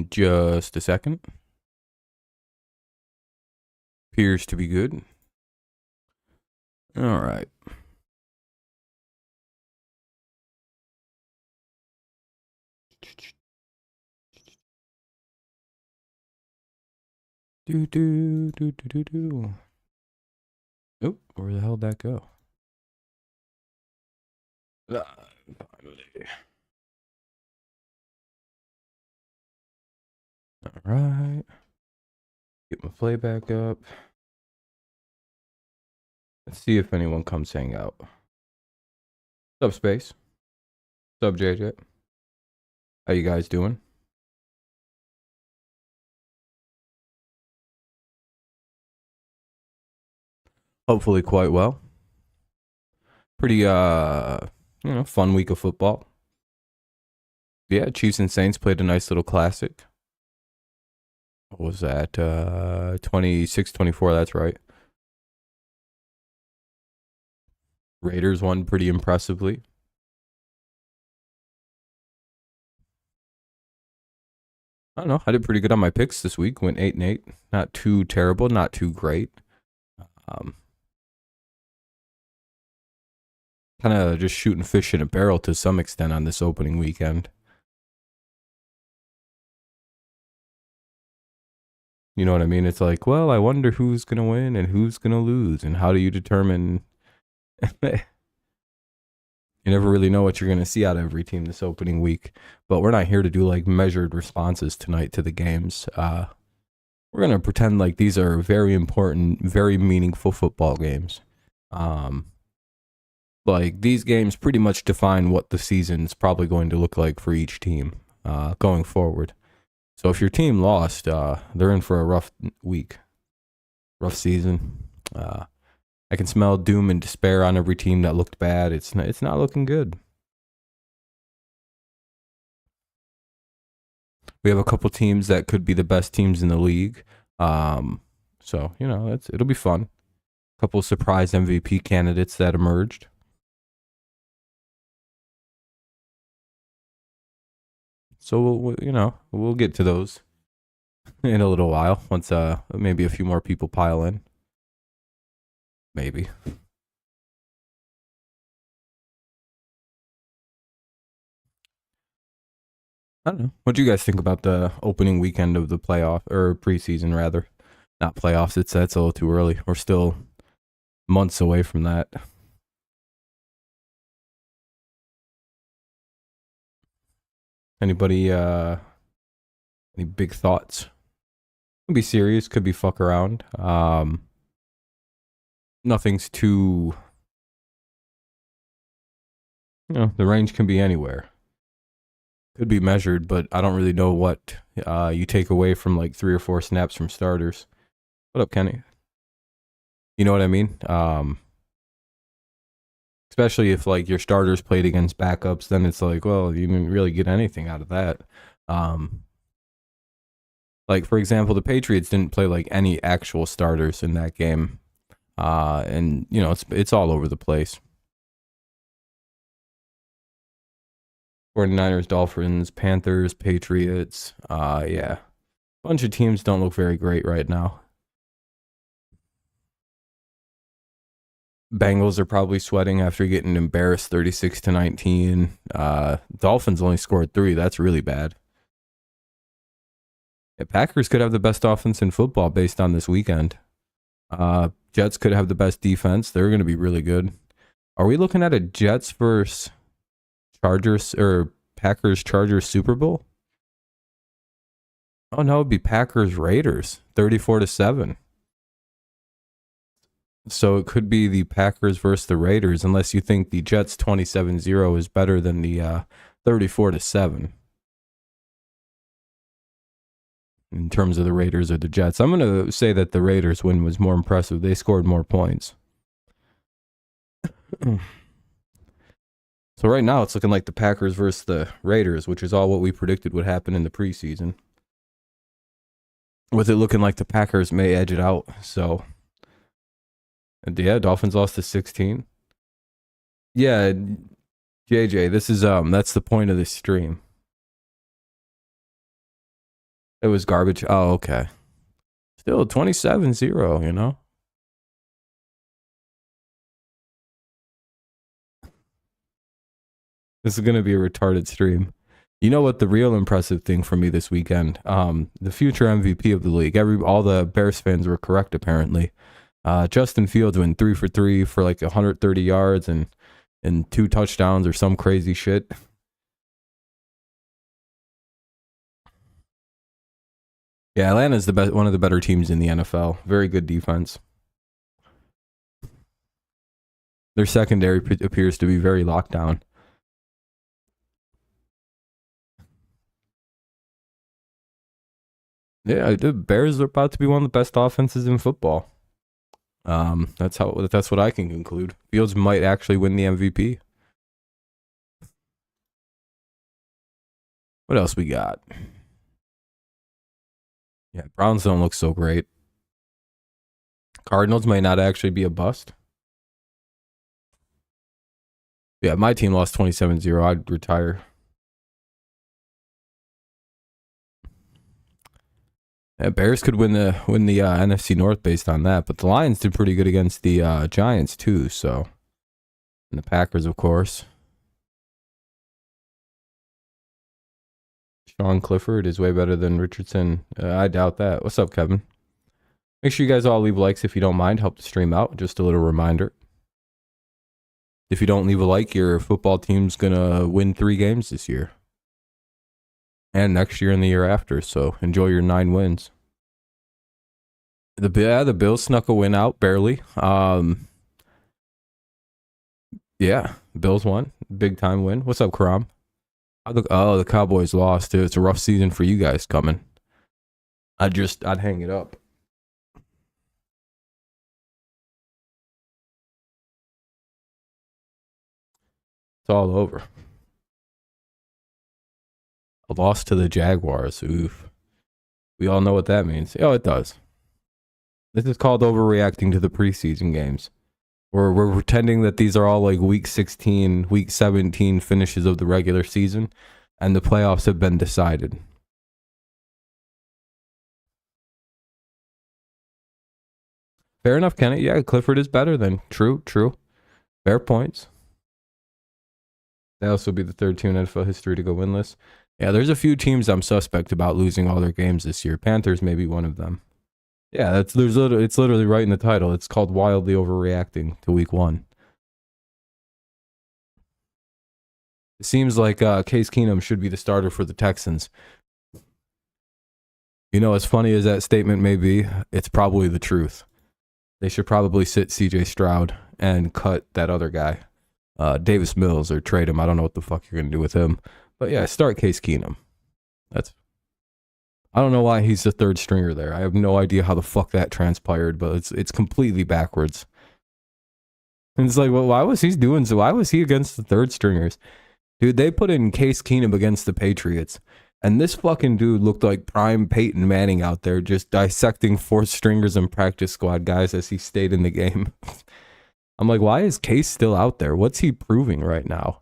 in just a second. Appears to be good. All right. Oh, where the hell did that go? Finally. All right. Get my playback up. Let's see if anyone comes hang out. What's up, Space? What's up, JJ? How you guys doing? Hopefully quite well. Pretty fun week of football. Yeah, Chiefs and Saints played a nice little classic. What was that? 26-24, that's right. Raiders won pretty impressively. I don't know. I did pretty good on my picks this week. Went 8-8. Not too terrible, not too great. Kind of just shooting fish in a barrel to some extent on this opening weekend. You know what I mean? It's like, well, I wonder who's going to win and who's going to lose. And how do you determine? You never really know what you're going to see out of every team this opening week. But we're not here to do like measured responses tonight to the games. We're going to pretend like these are very important, very meaningful football games. Like these games pretty much define what the season's probably going to look like for each team going forward. So if your team lost, they're in for a rough week, rough season. I can smell doom and despair on every team that looked bad. It's not looking good. We have a couple teams that could be the best teams in the league. So, you know, it'll be fun. A couple surprise MVP candidates that emerged. So, we'll get to those in a little while once maybe a few more people pile in. Maybe. I don't know. What do you guys think about the opening weekend of the playoff or preseason rather? Not playoffs. That's a little too early. We're still months away from that. Anybody any big thoughts? Could be serious, could be fuck around. Nothing's too, the range can be anywhere. Could be measured, but I don't really know what you take away from like 3 or 4 snaps from starters. What up, Kenny? You know what I mean? Especially if like your starters played against backups, then it's like, well, you didn't really get anything out of that. Like for example, the Patriots didn't play like any actual starters in that game. And it's all over the place. 49ers, Dolphins, Panthers, Patriots. Yeah. Bunch of teams don't look very great right now. Bengals are probably sweating after getting embarrassed 36-19. Dolphins only scored 3. That's really bad. Yeah, Packers could have the best offense in football based on this weekend. Jets could have the best defense. They're going to be really good. Are we looking at a Jets versus Chargers or Packers Chargers Super Bowl? Oh no, it'd be Packers Raiders 34-7. So it could be the Packers versus the Raiders, unless you think the Jets 27-0 is better than the 34-7. In terms of the Raiders or the Jets, I'm going to say that the Raiders win was more impressive. They scored more points. So right now it's looking like the Packers versus the Raiders, which is all what we predicted would happen in the preseason. With it looking like the Packers may edge it out. So yeah, Dolphins lost to 16. Yeah, JJ, this is that's the point of this stream. It was garbage. Oh, okay. Still 27-0, you know? This is going to be a retarded stream. You know what the real impressive thing for me this weekend? The future MVP of the league. All the Bears fans were correct, apparently. Justin Fields went 3 for 3 for like 130 yards and 2 touchdowns or some crazy shit. Yeah, Atlanta's one of the better teams in the NFL. Very good defense. Their secondary appears to be very locked down. Yeah, the Bears are about to be one of the best offenses in football. That's what I can conclude. Fields might actually win the MVP. What else we got? Yeah, Browns don't look so great. Cardinals might not actually be a bust. Yeah, my team lost 27-0. I'd retire. Yeah, Bears could win the NFC North based on that, but the Lions did pretty good against the Giants too. So, and the Packers, of course. Sean Clifford is way better than Richardson. I doubt that. What's up, Kevin? Make sure you guys all leave likes if you don't mind. Help the stream out. Just a little reminder. If you don't leave a like, your football team's gonna win 3 games this year. And next year and the year after, so enjoy your 9 wins. The Bills snuck a win out, barely. Yeah, Bills won. Big time win. What's up, Karam? The Cowboys lost. It's a rough season for you guys coming. I'd hang it up. It's all over. A loss to the Jaguars. Oof. We all know what that means. Oh, it does. This is called overreacting to the preseason games. We're pretending that these are all like week 16, week 17 finishes of the regular season, and the playoffs have been decided. Fair enough, Kenneth. Yeah, Clifford is better than. True. Fair points. They also be the 3rd team in NFL history to go winless. Yeah, there's a few teams I'm suspect about losing all their games this year. Panthers may be one of them. Yeah, it's literally right in the title. It's called wildly overreacting to week 1. It seems like Case Keenum should be the starter for the Texans. You know, as funny as that statement may be, it's probably the truth. They should probably sit CJ Stroud and cut that other guy, Davis Mills, or trade him. I don't know what the fuck you're going to do with him. But yeah, start Case Keenum. I don't know why he's the 3rd stringer there. I have no idea how the fuck that transpired, but it's completely backwards. And it's like, well, why was he doing so? Why was he against the 3rd stringers? Dude, they put in Case Keenum against the Patriots, and this fucking dude looked like prime Peyton Manning out there just dissecting 4th stringers and practice squad guys as he stayed in the game. I'm like, why is Case still out there? What's he proving right now?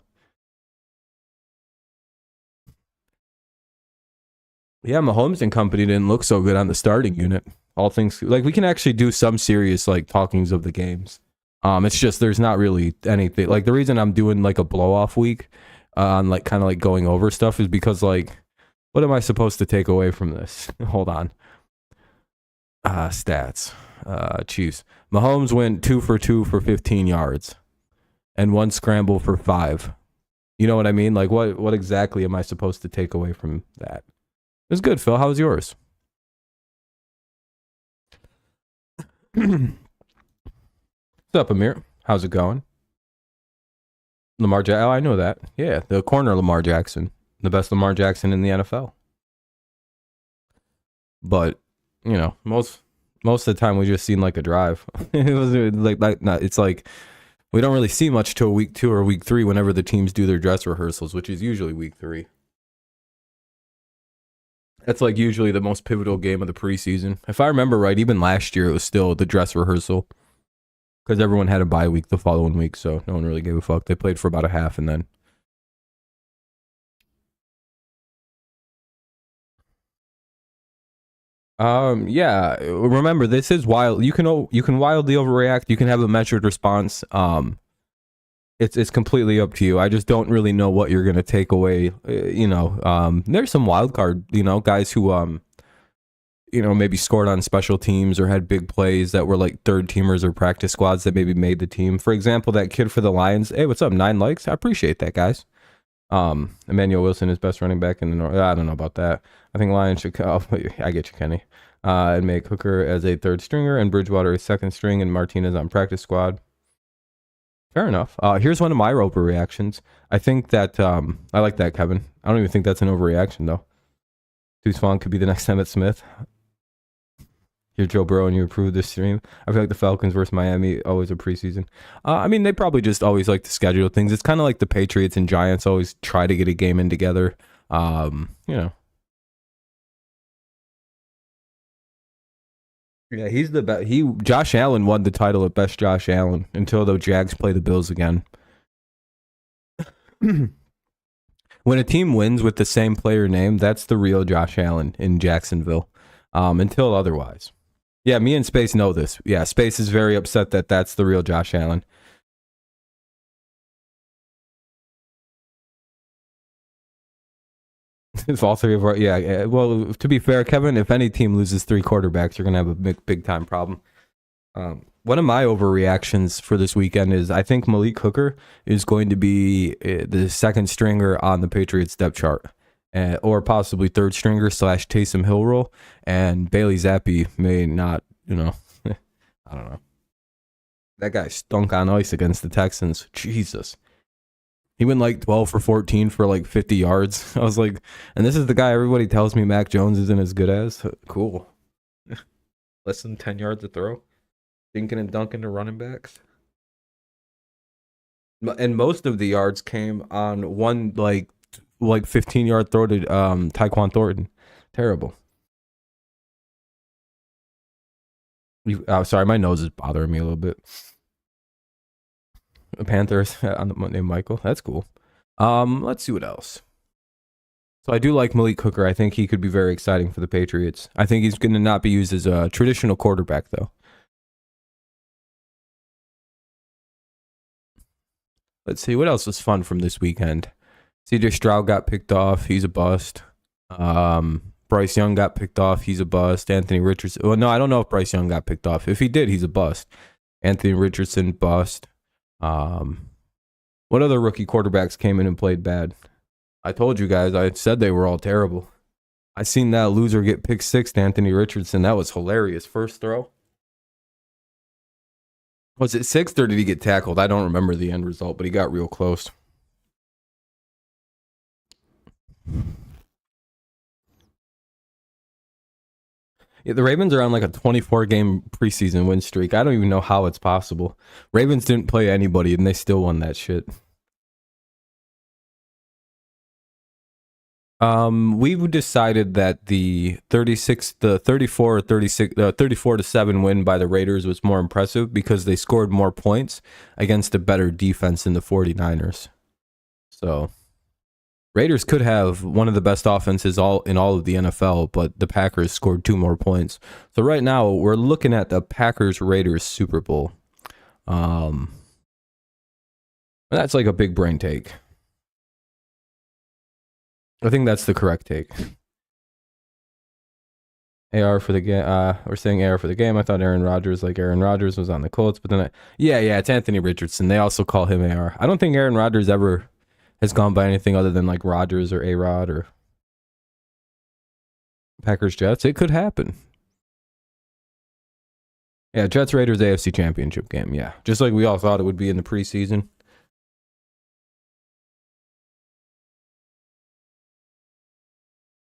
Yeah, Mahomes and company didn't look so good on the starting unit. All things like we can actually do some serious like talkings of the games. It's just there's not really anything like the reason I'm doing like a blow off week on like kind of like going over stuff is because like what am I supposed to take away from this? Hold on. Stats. Chiefs. Mahomes went 2 for 2 for 15 yards and 1 scramble for 5. You know what I mean? Like what exactly am I supposed to take away from that? It was good, Phil. How was yours? What's up, Amir? How's it going? Lamar Jackson. Oh, I know that. Yeah, the corner Lamar Jackson. The best Lamar Jackson in the NFL. But, you know, most of the time we just seen like a drive. It was it's like we don't really see much till week 2 or week 3 whenever the teams do their dress rehearsals, which is usually week 3. That's like usually the most pivotal game of the preseason. If I remember right, even last year it was still the dress rehearsal because everyone had a bye week the following week, so no one really gave a fuck. They played for about a half and then. Yeah. Remember, this is wild. You can wildly overreact. You can have a measured response. It's completely up to you. I just don't really know what you're gonna take away. There's some wild card, guys who maybe scored on special teams or had big plays that were like third teamers or practice squads that maybe made the team. For example, that kid for the Lions. Hey, what's up? 9 likes. I appreciate that, guys. Emmanuel Wilson is best running back in the North. I don't know about that. I think Lions should. Oh, I get you, Kenny. And make Hooker as a third stringer and Bridgewater a second string and Martinez on practice squad. Fair enough. Here's one of my overreactions. I think that I like that, Kevin. I don't even think that's an overreaction though. Deuce Vaughn could be the next Emmitt Smith. You're Joe Burrow and you approve this stream. I feel like the Falcons versus Miami, always a preseason. I mean, they probably just always like to schedule things. It's kind of like the Patriots and Giants always try to get a game in together. Yeah, he's the best. Josh Allen won the title of best Josh Allen until the Jags play the Bills again. When a team wins with the same player name, that's the real Josh Allen in Jacksonville. Until otherwise. Yeah, me and Space know this. Yeah, Space is very upset that that's the real Josh Allen. If all three of our, yeah. Well, to be fair, Kevin, if any team loses 3 quarterbacks, you're gonna have a big time problem. One of my overreactions for this weekend is I think Malik Hooker is going to be the second stringer on the Patriots depth chart. Or possibly third stringer / Taysom Hill role, and Bailey Zappi may not, I don't know. That guy stunk on ice against the Texans. Jesus. He went like 12 for 14 for like 50 yards. I was like, and this is the guy everybody tells me Mac Jones isn't as good as. Cool. Less than 10 yards a throw. Dinking and dunking to running backs. And most of the yards came on one like 15-yard throw to Tyquan Thornton. Terrible. Sorry, my nose is bothering me a little bit. Panthers on the name Michael. That's cool. Let's see what else. So I do like Malik Hooker. I think he could be very exciting for the Patriots. I think he's going to not be used as a traditional quarterback though. Let's see what else was fun from this weekend. CJ Stroud got picked off. He's a bust. Bryce Young got picked off. He's a bust. Anthony Richardson. Well, no, I don't know if Bryce Young got picked off. If he did, he's a bust. Anthony Richardson, bust. What other rookie quarterbacks came in and played bad? I told you guys. I said they were all terrible. I seen that loser get pick 6 to Anthony Richardson. That was hilarious. First throw. Was it 6th or did he get tackled? I don't remember the end result, but he got real close. Yeah, the Ravens are on like a 24-game preseason win streak. I don't even know how it's possible. Ravens didn't play anybody, and they still won that shit. We've decided that the 34 to 7 win by the Raiders was more impressive because they scored more points against a better defense than the 49ers. So Raiders could have one of the best offenses in all of the NFL, but the Packers scored 2 more points. So right now we're looking at the Packers-Raiders Super Bowl. That's like a big brain take. I think that's the correct take. AR for the game. We're saying AR for the game. I thought Aaron Rodgers was on the Colts, but then yeah, it's Anthony Richardson. They also call him AR. I don't think Aaron Rodgers ever has gone by anything other than like Rodgers or A-Rod or Packers Jets. It could happen. Yeah, Jets Raiders AFC Championship game. Yeah, just like we all thought it would be in the preseason.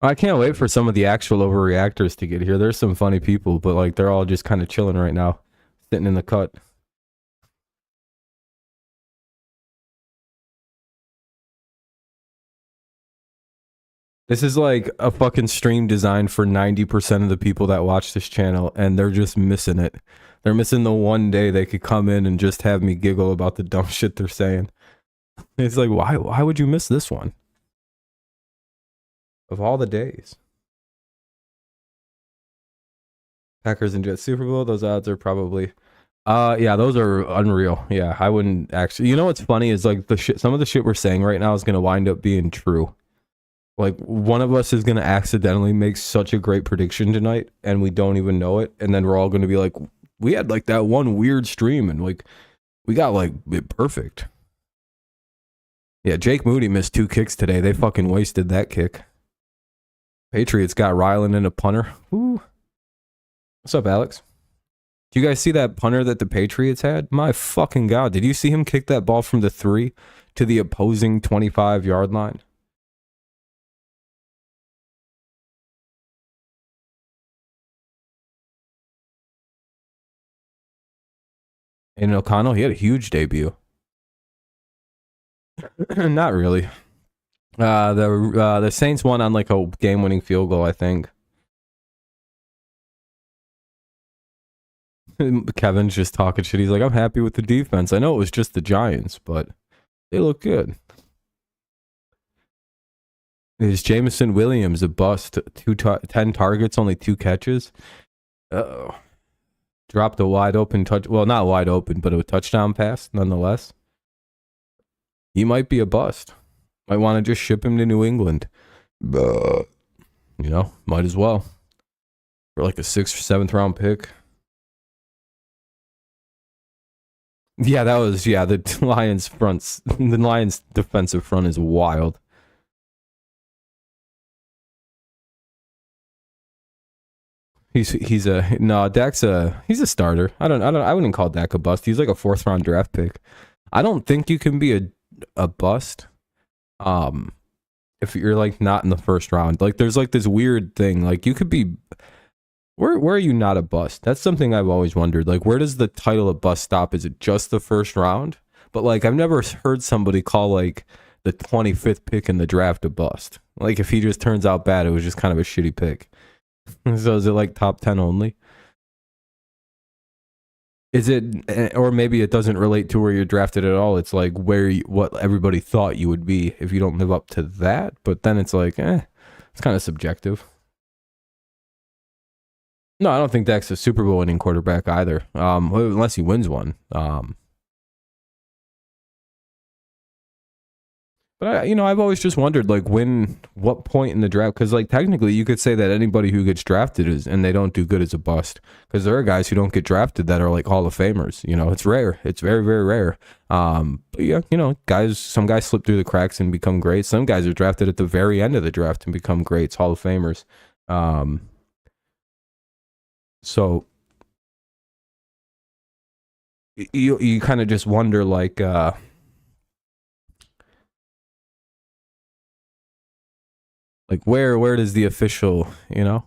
I can't wait for some of the actual overreactors to get here. There's some funny people, but like they're all just kind of chilling right now, sitting in the cut. This is like a fucking stream designed for 90% of the people that watch this channel, and they're just missing it. They're missing the one day they could come in and just have me giggle about the dumb shit they're saying. It's like, why would you miss this one? Of all the days. Packers and Jets Super Bowl. Those odds are probably, yeah, those are unreal. Yeah, I wouldn't actually. You know what's funny is like some of the shit we're saying right now is gonna wind up being true. Like one of us is gonna accidentally make such a great prediction tonight, and we don't even know it, and then we're all gonna be like, we had like that one weird stream, and like we got like it perfect. Yeah, Jake Moody missed 2 kicks today. They fucking wasted that kick. Patriots got Ryland in a punter. Ooh. What's up, Alex? Do you guys see that punter that the Patriots had? My fucking God. Did you see him kick that ball from the 3 to the opposing 25-yard line? And O'Connell, he had a huge debut. Not really. The Saints won on like a game-winning field goal, I think. Kevin's just talking shit. He's like, I'm happy with the defense. I know it was just the Giants, but they look good. Is Jameson Williams a bust? 10 targets, only 2 catches? Uh-oh. Dropped a wide open touch. Well, not wide open, but a touchdown pass nonetheless. He might be a bust. Might want to just ship him to New England. You know, might as well. For like a 6th or 7th round pick. Yeah, that was, yeah, the Lions fronts. The Lions defensive front is wild. He's a no, Dak's he's a starter. I wouldn't call Dak a bust. He's like a 4th round draft pick. I don't think you can be a bust if you're like not in the 1st round. Like there's like this weird thing. Like you could be where are you not a bust? That's something I've always wondered. Like where does the title of bust stop? Is it just the 1st round? But like I've never heard somebody call like the 25th pick in the draft a bust. Like if he just turns out bad, it was just kind of a shitty pick. So is it like top 10 only? Is it, or maybe it doesn't relate to where you're drafted at all. It's like what everybody thought you would be if you don't live up to that. But then it's like, it's kind of subjective. No, I don't think Dak's a Super Bowl winning quarterback either. Unless he wins one. But I've always just wondered, like, what point in the draft? Because, like, technically, you could say that anybody who gets drafted and they don't do good is a bust. Because there are guys who don't get drafted that are like Hall of Famers. You know, it's rare. It's very, very rare. But yeah, some guys slip through the cracks and become great. Some guys are drafted at the very end of the draft and become greats, Hall of Famers. So you kind of just wonder, like. Like where does the official, and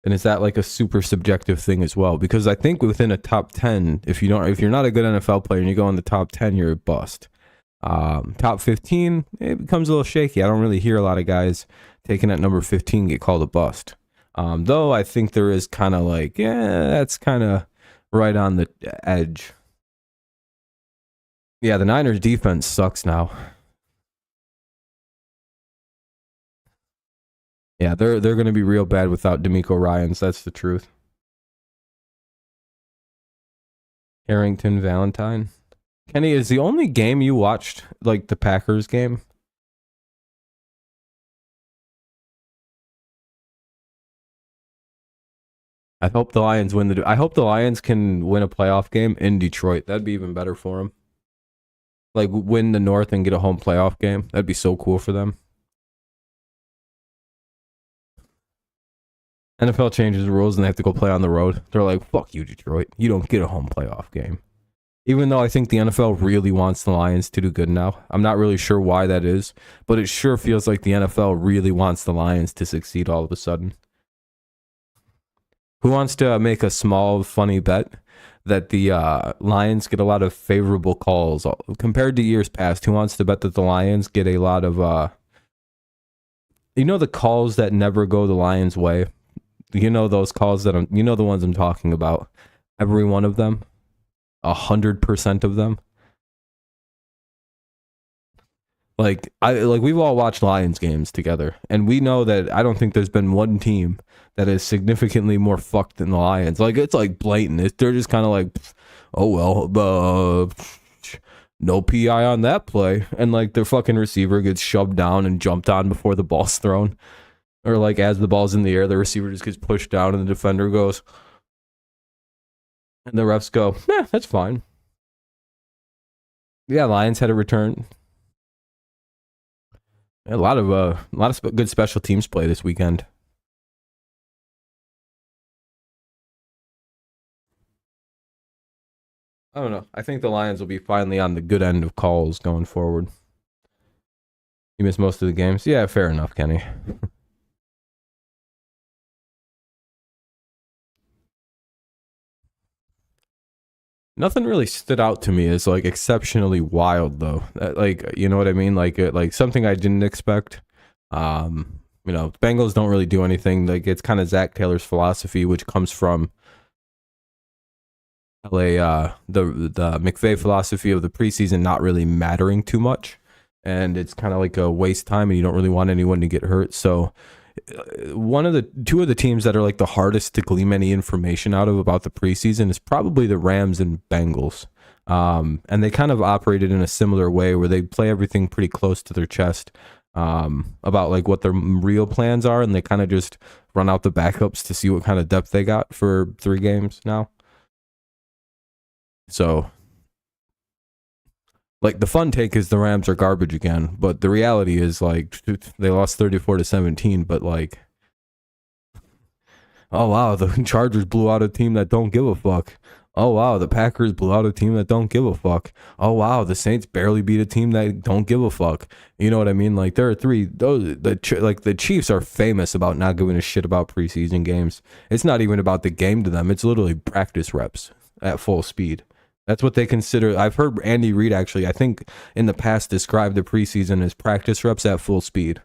is that like a super subjective thing as well? Because I think within a top 10, if you're not a good NFL player and you go in the top 10, you're a bust. Top 15, it becomes a little shaky. I don't really hear a lot of guys taking at number 15 get called a bust. Though I think there is kind of like, that's kind of right on the edge. Yeah, the Niners defense sucks now. Yeah, they're going to be real bad without D'Amico Ryans. That's the truth. Harrington Valentine. Kenny, is the only game you watched like the Packers game? I hope the Lions win I hope the Lions can win a playoff game in Detroit. That'd be even better for them. Like win the North and get a home playoff game. That'd be so cool for them. NFL changes the rules and they have to go play on the road. They're like, fuck you, Detroit. You don't get a home playoff game. Even though I think the NFL really wants the Lions to do good now. I'm not really sure why that is, but it sure feels like the NFL really wants the Lions to succeed all of a sudden. Who wants to make a small, funny bet that the Lions get a lot of favorable calls compared to years past? Who wants to bet that the Lions get a lot of, the calls that never go the Lions' way? Those calls that the ones I'm talking about. Every one of them. 100% of them. Like we've all watched Lions games together, and we know that I don't think there's been one team that is significantly more fucked than the Lions. Like, it's like blatant. They're just kind of like, oh well, no PI on that play, and like their fucking receiver gets shoved down and jumped on before the ball's thrown, or like as the ball's in the air, the receiver just gets pushed down and the defender goes, and the refs go, yeah, that's fine. Yeah, Lions had a return. A lot of good special teams play this weekend. I don't know. I think the Lions will be finally on the good end of calls going forward. You missed most of the games? Yeah, fair enough, Kenny. Nothing really stood out to me as like exceptionally wild though. Like, you know what I mean? Like something I didn't expect. You know, Bengals don't really do anything. Like, it's kind of Zach Taylor's philosophy, which comes from LA, the McVay philosophy of the preseason not really mattering too much, and it's kind of like a waste time, and you don't really want anyone to get hurt. So two of the teams that are like the hardest to glean any information out of about the preseason is probably the Rams and Bengals. And they kind of operated in a similar way where they play everything pretty close to their chest about like what their real plans are, and they kind of just run out the backups to see what kind of depth they got for 3 games now. So like the fun take is the Rams are garbage again, but the reality is like they lost 34-17, but like, oh wow, the Chargers blew out a team that don't give a fuck. Oh wow, the Packers blew out a team that don't give a fuck. Oh wow, the Saints barely beat a team that don't give a fuck. You know what I mean? Like, there are 3 those the Chiefs are famous about not giving a shit about preseason games. It's not even about the game to them. It's literally practice reps at full speed. That's what they consider. I've heard Andy Reid actually, I think in the past, describe the preseason as practice reps at full speed.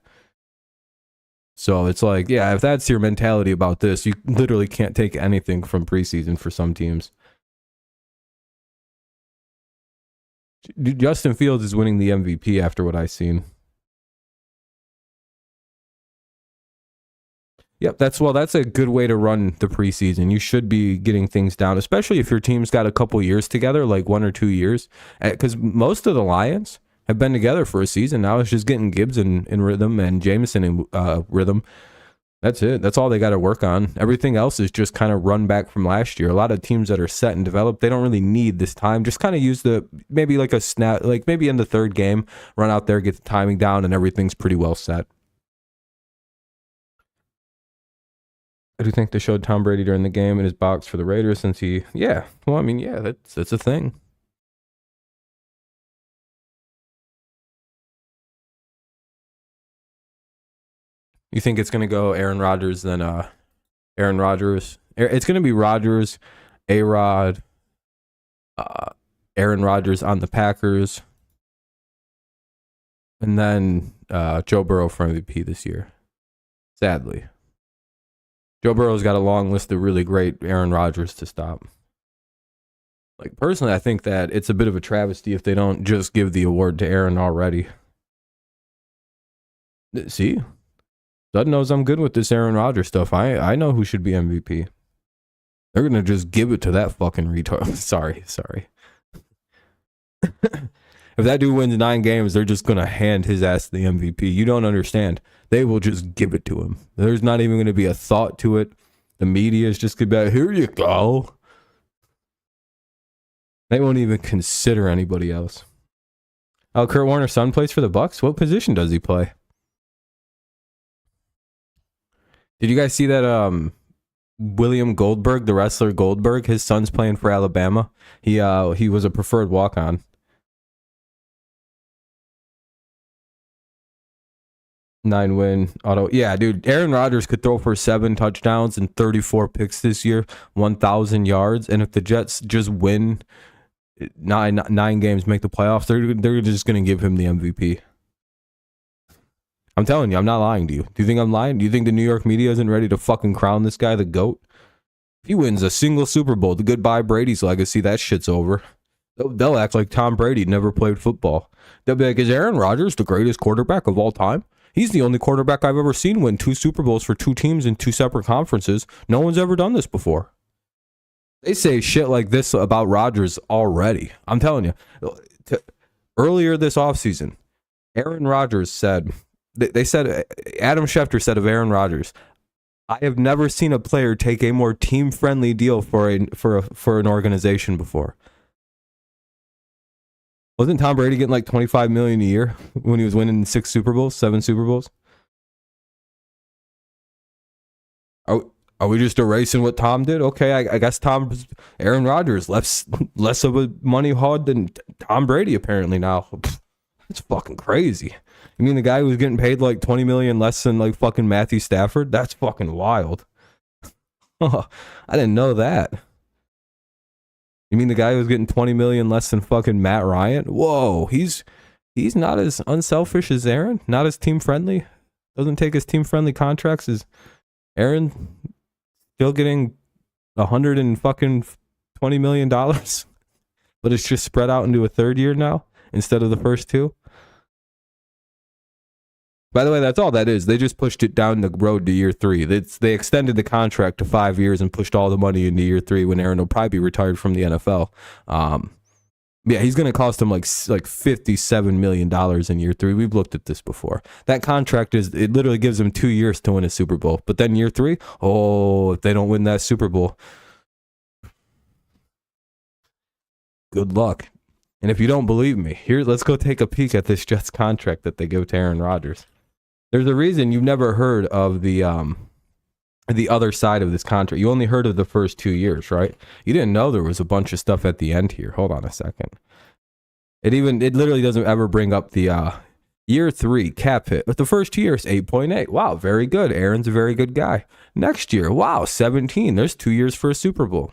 So it's like, yeah, if that's your mentality about this, you literally can't take anything from preseason for some teams. Justin Fields is winning the MVP after what I've seen. Yep, that's a good way to run the preseason. You should be getting things down, especially if your team's got a couple years together, like 1 or 2 years. Because most of the Lions have been together for a season. Now it's just getting Gibbs in rhythm and Jameson in rhythm. That's it. That's all they got to work on. Everything else is just kind of run back from last year. A lot of teams that are set and developed, they don't really need this time. Just kind of use maybe like a snap, like maybe in the 3rd game, run out there, get the timing down, and everything's pretty well set. I do think they showed Tom Brady during the game in his box for the Raiders that's a thing. You think it's going to go Aaron Rodgers, then Aaron Rodgers? It's going to be Rodgers, A-Rod, Aaron Rodgers on the Packers, and then Joe Burrow for MVP this year, sadly. Joe Burrow's got a long list of really great Aaron Rodgers to stop. Like, personally, I think that it's a bit of a travesty if they don't just give the award to Aaron already. See? Dud knows I'm good with this Aaron Rodgers stuff. I know who should be MVP. They're going to just give it to that fucking retard. Sorry. If that dude wins 9 games, they're just going to hand his ass the MVP. You don't understand. They will just give it to him. There's not even going to be a thought to it. The media is just going to be like, here you go. They won't even consider anybody else. Oh, Kurt Warner's son plays for the Bucks? What position does he play? Did you guys see that William Goldberg, the wrestler Goldberg, his son's playing for Alabama? He was a preferred walk-on. Nine win auto. Yeah, dude. Aaron Rodgers could throw for 7 touchdowns and 34 picks this year, 1,000 yards. And if the Jets just win nine games, make the playoffs, they're just going to give him the MVP. I'm telling you, I'm not lying to you. Do you think I'm lying? Do you think the New York media isn't ready to fucking crown this guy the GOAT? If he wins a single Super Bowl, the goodbye Brady's legacy, that shit's over. They'll act like Tom Brady never played football. They'll be like, is Aaron Rodgers the greatest quarterback of all time? He's the only quarterback I've ever seen win 2 Super Bowls for 2 teams in 2 separate conferences. No one's ever done this before. They say shit like this about Rodgers already. I'm telling you. Earlier this offseason, Aaron Rodgers said, they said, Adam Schefter said of Aaron Rodgers, I have never seen a player take a more team-friendly deal for an organization before. Wasn't Tom Brady getting like $25 million a year when he was winning 7 Super Bowls? Are we just erasing what Tom did? Okay, I guess Aaron Rodgers less of a money hog than Tom Brady apparently now. That's fucking crazy. You mean the guy who was getting paid like $20 million less than like fucking Matthew Stafford? That's fucking wild. I didn't know that. You mean the guy who was getting $20 million less than fucking Matt Ryan? Whoa, he's not as unselfish as Aaron, not as team friendly. Doesn't take his team friendly contracts as Aaron. Still getting $120 million, but it's just spread out into a third year now instead of the first 2. By the way, that's all that is. They just pushed it down the road to year 3. They extended the contract to 5 years and pushed all the money into year 3 when Aaron will probably be retired from the NFL. Yeah, he's going to cost him like $57 million in year 3. We've looked at this before. That contract it literally gives him 2 years to win a Super Bowl. But then year 3, if they don't win that Super Bowl, good luck. And if you don't believe me, let's go take a peek at this Jets contract that they give to Aaron Rodgers. There's a reason you've never heard of the other side of this contract. You only heard of the first 2 years, right? You didn't know there was a bunch of stuff at the end here. Hold on a second. It literally doesn't ever bring up the year 3 cap hit. But the first 2 years, 8.8. Wow, very good. Aaron's a very good guy. Next year, wow, 17. There's 2 years for a Super Bowl.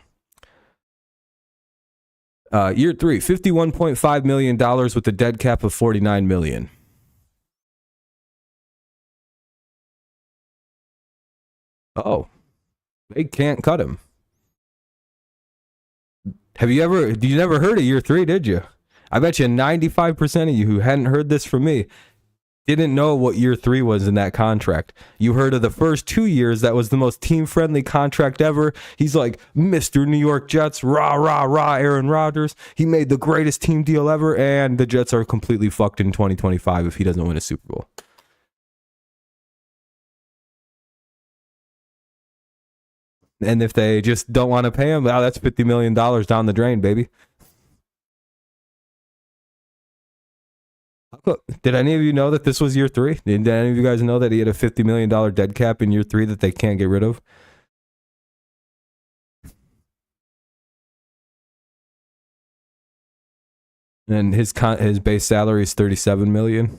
Year 3, $51.5 million with a dead cap of $49 million. Oh, they can't cut him. You never heard of year 3, did you? I bet you 95% of you who hadn't heard this from me didn't know what year 3 was in that contract. You heard of the first 2 years. That was the most team-friendly contract ever. He's like Mr. New York Jets, rah, rah, rah, Aaron Rodgers. He made the greatest team deal ever, and the Jets are completely fucked in 2025 if he doesn't win a Super Bowl. And if they just don't want to pay him, that's $50 million down the drain, baby. Did any of you know that this was year 3? Did any of you guys know that he had a $50 million dead cap in year 3 that they can't get rid of? And his base salary is $37 million.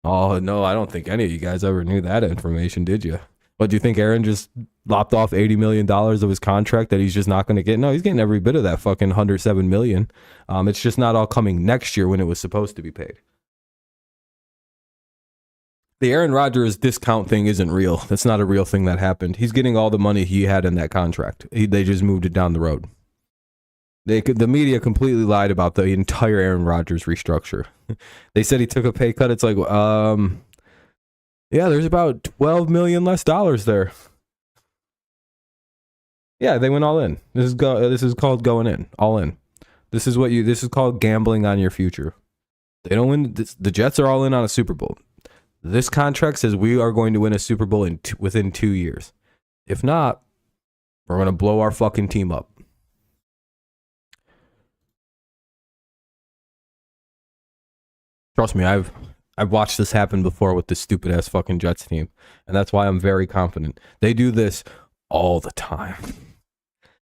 Oh, no, I don't think any of you guys ever knew that information, did you? But do you think Aaron just lopped off $80 million of his contract that he's just not going to get? No, he's getting every bit of that fucking $107 million. It's just not all coming next year when it was supposed to be paid. The Aaron Rodgers discount thing isn't real. That's not a real thing that happened. He's getting all the money he had in that contract. They just moved it down the road. The media completely lied about the entire Aaron Rodgers restructure. They said he took a pay cut. It's like, yeah, there's about $12 million less dollars there. Yeah, they went all in. This is called going in, all in. This is called gambling on your future. They don't win. The Jets are all in on a Super Bowl. This contract says we are going to win a Super Bowl within 2 years. If not, we're going to blow our fucking team up. Trust me, I've watched this happen before with this stupid ass fucking Jets team, and that's why I'm very confident. They do this all the time.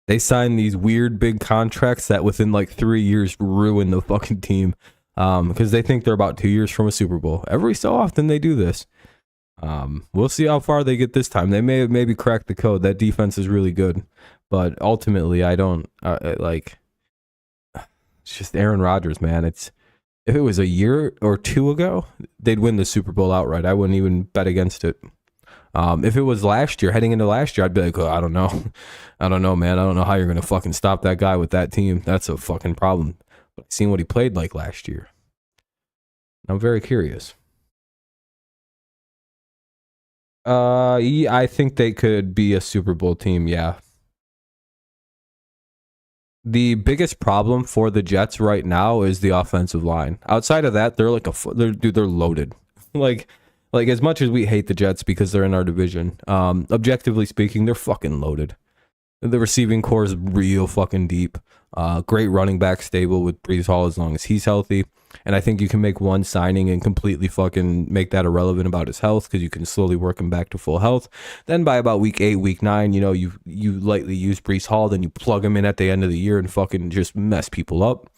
They sign these weird big contracts that within like 3 years ruin the fucking team because they think they're about 2 years from a Super Bowl. Every so often they do this. We'll see how far they get this time. They may have maybe cracked the code. That defense is really good, but ultimately I don't like. It's just Aaron Rodgers, man. If it was a year or 2 ago, they'd win the Super Bowl outright. I wouldn't even bet against it. If it was last year, heading into last year, I'd be like, oh, I don't know. I don't know, man. I don't know how you're going to fucking stop that guy with that team. That's a fucking problem. But I've seen what he played like last year. I'm very curious. Yeah, I think they could be a Super Bowl team, yeah. The biggest problem for the Jets right now is the offensive line. Outside of that, they're like they're loaded. like as much as we hate the Jets because they're in our division, objectively speaking, they're fucking loaded. The receiving core is real fucking deep. Great running back stable with Breece Hall as long as he's healthy. And I think you can make one signing and completely fucking make that irrelevant about his health because you can slowly work him back to full health. Then by about week 8, week 9, you know, you lightly use Breece Hall, then you plug him in at the end of the year and fucking just mess people up.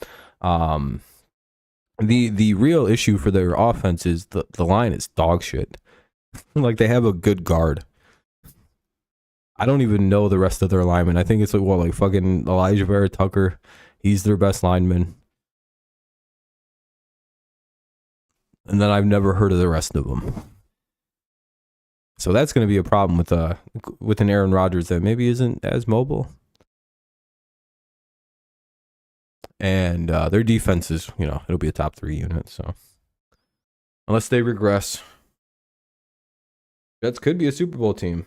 The real issue for their offense is the line is dog shit. Like, they have a good guard. I don't even know the rest of their linemen. I think it's like fucking Elijah Vera Tucker. He's their best lineman. And then I've never heard of the rest of them. So that's going to be a problem with an Aaron Rodgers that maybe isn't as mobile. And their defense is, you know, it'll be a top 3 unit. So unless they regress, Jets could be a Super Bowl team.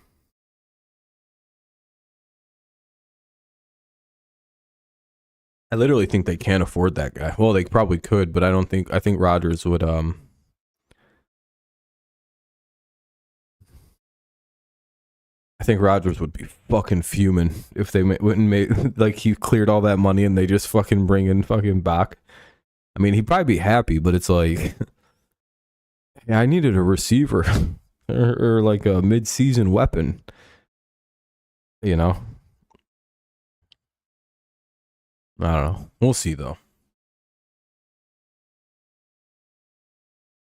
I literally think they can't afford that guy. Well, they probably could, but I think Rodgers would I think Rodgers would be fucking fuming if they wouldn't make like he cleared all that money and they just fucking bring in fucking Bach. I mean, he'd probably be happy, but it's like, yeah, I needed a receiver or like a mid-season weapon, you know. I don't know. We'll see though.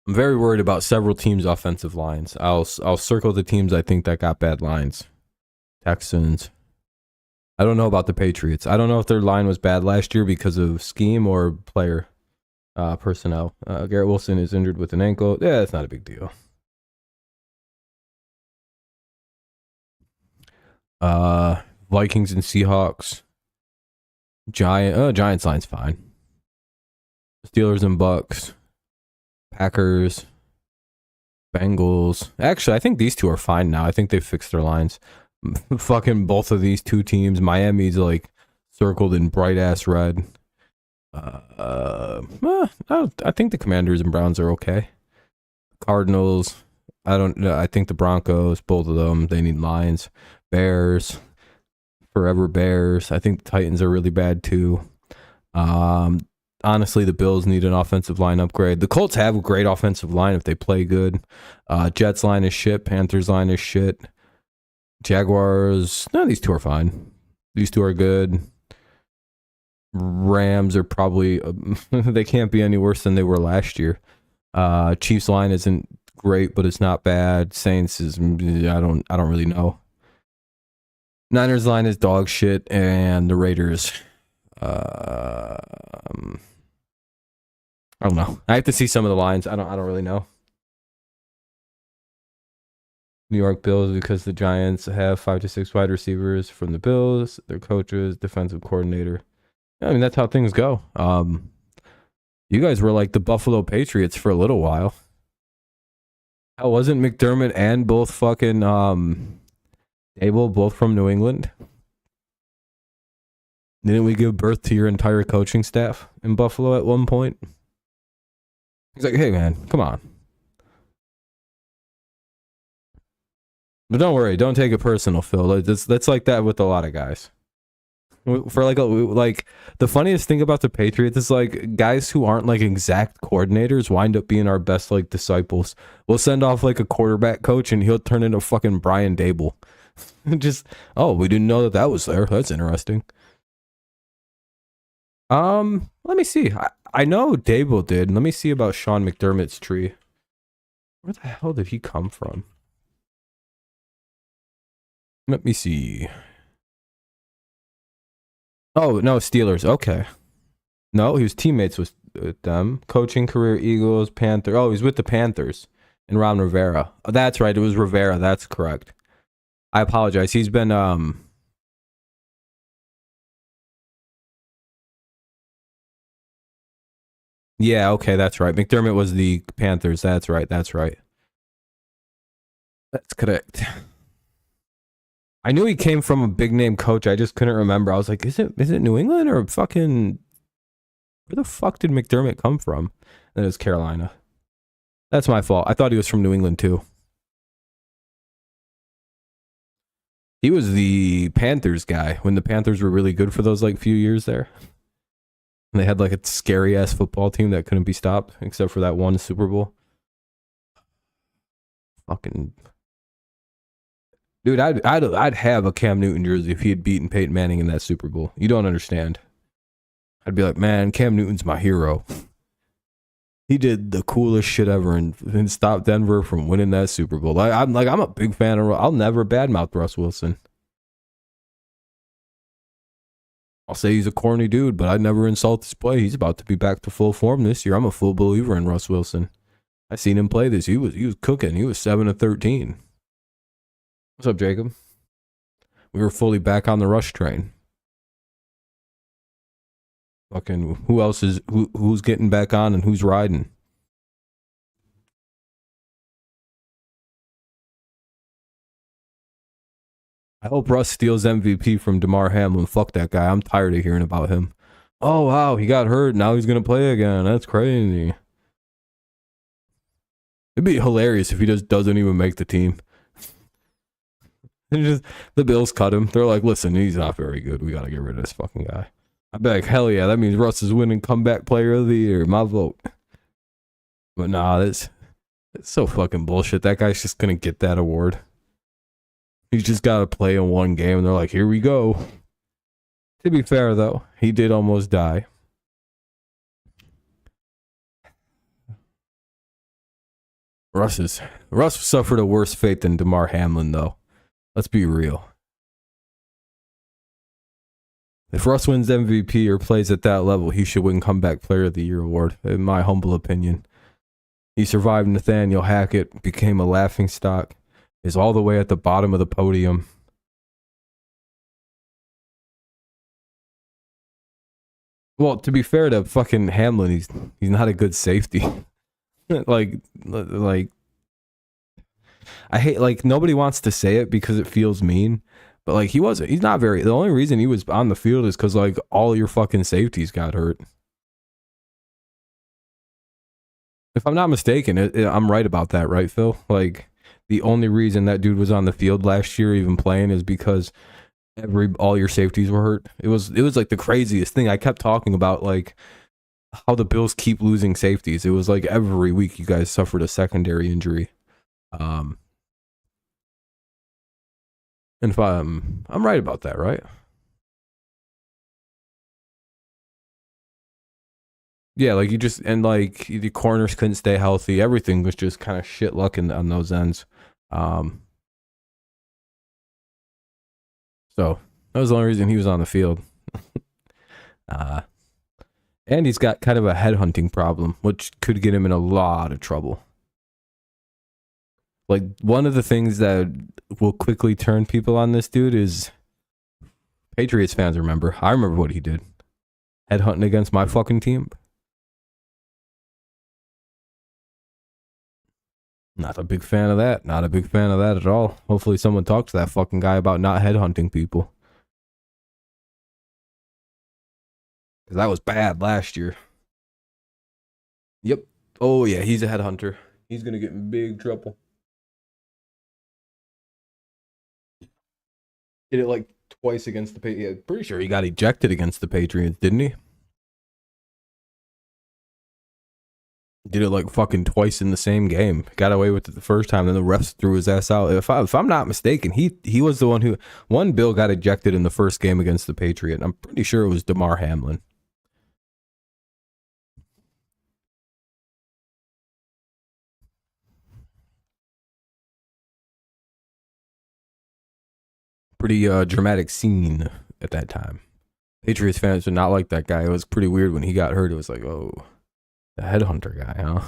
I'm very worried about several teams' offensive lines. I'll circle the teams I think that got bad lines. Texans. I don't know about the Patriots. I don't know if their line was bad last year because of scheme or player personnel. Garrett Wilson is injured with an ankle. Yeah, it's not a big deal. Vikings and Seahawks. Giants line's fine. Steelers and Bucks. Packers, Bengals. Actually, I think these two are fine now. I think they've fixed their lines. Fucking both of these two teams. Miami's like circled in bright ass red. I think the Commanders and Browns are okay. Cardinals. I don't know. I think the Broncos, both of them, they need lines. Bears, forever Bears. I think the Titans are really bad too. Honestly, the Bills need an offensive line upgrade. The Colts have a great offensive line if they play good. Jets line is shit. Panthers line is shit. Jaguars, no, these two are fine. These two are good. Rams are probably, they can't be any worse than they were last year. Chiefs line isn't great, but it's not bad. Saints is, I don't really know. Niners line is dog shit, and the Raiders, I don't know. I have to see some of the lines. I don't really know. New York Bills, because the Giants have 5 to 6 wide receivers from the Bills, their coaches, defensive coordinator. I mean, that's how things go. You guys were like the Buffalo Patriots for a little while. How wasn't McDermott and both fucking Abel both from New England? Didn't we give birth to your entire coaching staff in Buffalo at one point? He's like, hey, man, come on. But don't worry. Don't take it personal, Phil. That's like that with a lot of guys. For like the funniest thing about the Patriots is like guys who aren't like exact coordinators wind up being our best like disciples. We'll send off like a quarterback coach and he'll turn into fucking Brian Dable. Just, oh, we didn't know that was there. That's interesting. Let me see. I know Dable did. Let me see about Sean McDermott's tree. Where the hell did he come from? Let me see. Oh, no, Steelers. Okay. No, he was teammates with them. Coaching career, Eagles, Panthers. Oh, he's with the Panthers. And Ron Rivera. Oh, that's right. It was Rivera. That's correct. I apologize. He's been yeah, okay, that's right. McDermott was the Panthers. That's right. That's right. That's correct. I knew he came from a big name coach. I just couldn't remember. I was like, is it New England or fucking where the fuck did McDermott come from? And it was Carolina. That's my fault. I thought he was from New England too. He was the Panthers guy when the Panthers were really good for those like few years there. And they had like a scary ass football team that couldn't be stopped except for that one Super Bowl. Fucking dude, I'd have a Cam Newton jersey if he had beaten Peyton Manning in that Super Bowl. You don't understand. I'd be like, man, Cam Newton's my hero. He did the coolest shit ever and stopped Denver from winning that Super Bowl. I'm a big fan of. I'll never badmouth Russ Wilson. I'll say he's a corny dude, but I'd never insult his play. He's about to be back to full form this year. I'm a full believer in Russ Wilson. I seen him play this. He was cooking. He was 7-13. What's up, Jacob? We were fully back on the Rush train. Fucking who else is who's getting back on and who's riding? I hope Russ steals MVP from Damar Hamlin. Fuck that guy. I'm tired of hearing about him. Oh wow, he got hurt. Now he's gonna play again. That's crazy. It'd be hilarious if he just doesn't even make the team. And just the Bills cut him. They're like, listen, he's not very good. We gotta get rid of this fucking guy. I'd be like, hell yeah, that means Russ is winning comeback player of the year. My vote. But nah, it's so fucking bullshit. That guy's just gonna get that award. He's just gotta play in one game and they're like, here we go. To be fair though, he did almost die. Russ suffered a worse fate than Damar Hamlin though. Let's be real. If Russ wins MVP or plays at that level, he should win Comeback Player of the Year award, in my humble opinion. He survived Nathaniel Hackett, became a laughingstock, is all the way at the bottom of the podium. Well, to be fair to fucking Hamlin, he's not a good safety. like I hate, like, nobody wants to say it because it feels mean. But, like, he's not very, the only reason he was on the field is because, like, all your fucking safeties got hurt. If I'm not mistaken, I'm right about that, right, Phil? Like, the only reason that dude was on the field last year even playing is because all your safeties were hurt. It was like the craziest thing. I kept talking about, like, how the Bills keep losing safeties. It was like every week you guys suffered a secondary injury. And if I'm right about that, right? Yeah, like like the corners couldn't stay healthy. Everything was just kind of shit luck on those ends. So that was the only reason he was on the field. And he's got kind of a headhunting problem, which could get him in a lot of trouble. Like, one of the things that will quickly turn people on this dude is Patriots fans remember. I remember what he did. Headhunting against my fucking team. Not a big fan of that. Not a big fan of that at all. Hopefully someone talks to that fucking guy about not headhunting people. Because that was bad last year. Yep. Oh, yeah, he's a headhunter. He's going to get in big trouble. Did it like twice against the Patriots. Yeah, pretty sure he got ejected against the Patriots, didn't he? Did it like fucking twice in the same game. Got away with it the first time, then the refs threw his ass out. If I'm not mistaken, he was the one who one Bill got ejected in the first game against the Patriots. I'm pretty sure it was Damar Hamlin. Pretty dramatic scene at that time. Patriots fans did not like that guy. It was pretty weird when he got hurt. It was like, oh, the headhunter guy, huh?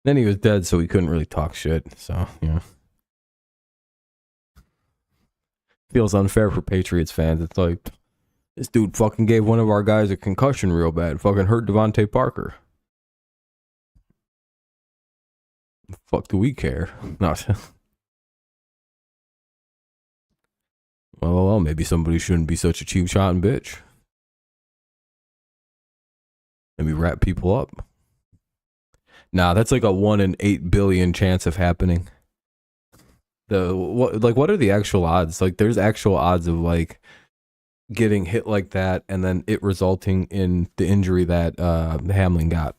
Then he was dead, so he couldn't really talk shit. So, you know. Feels unfair for Patriots fans. It's like, this dude fucking gave one of our guys a concussion real bad. Fucking hurt Devontae Parker. Fuck do we care? Not. Well, maybe somebody shouldn't be such a cheap shot and bitch. Maybe wrap people up. Nah, that's like a 1 in 8 billion chance of happening. What are the actual odds? Like, there's actual odds of like getting hit like that and then it resulting in the injury that Hamlin got.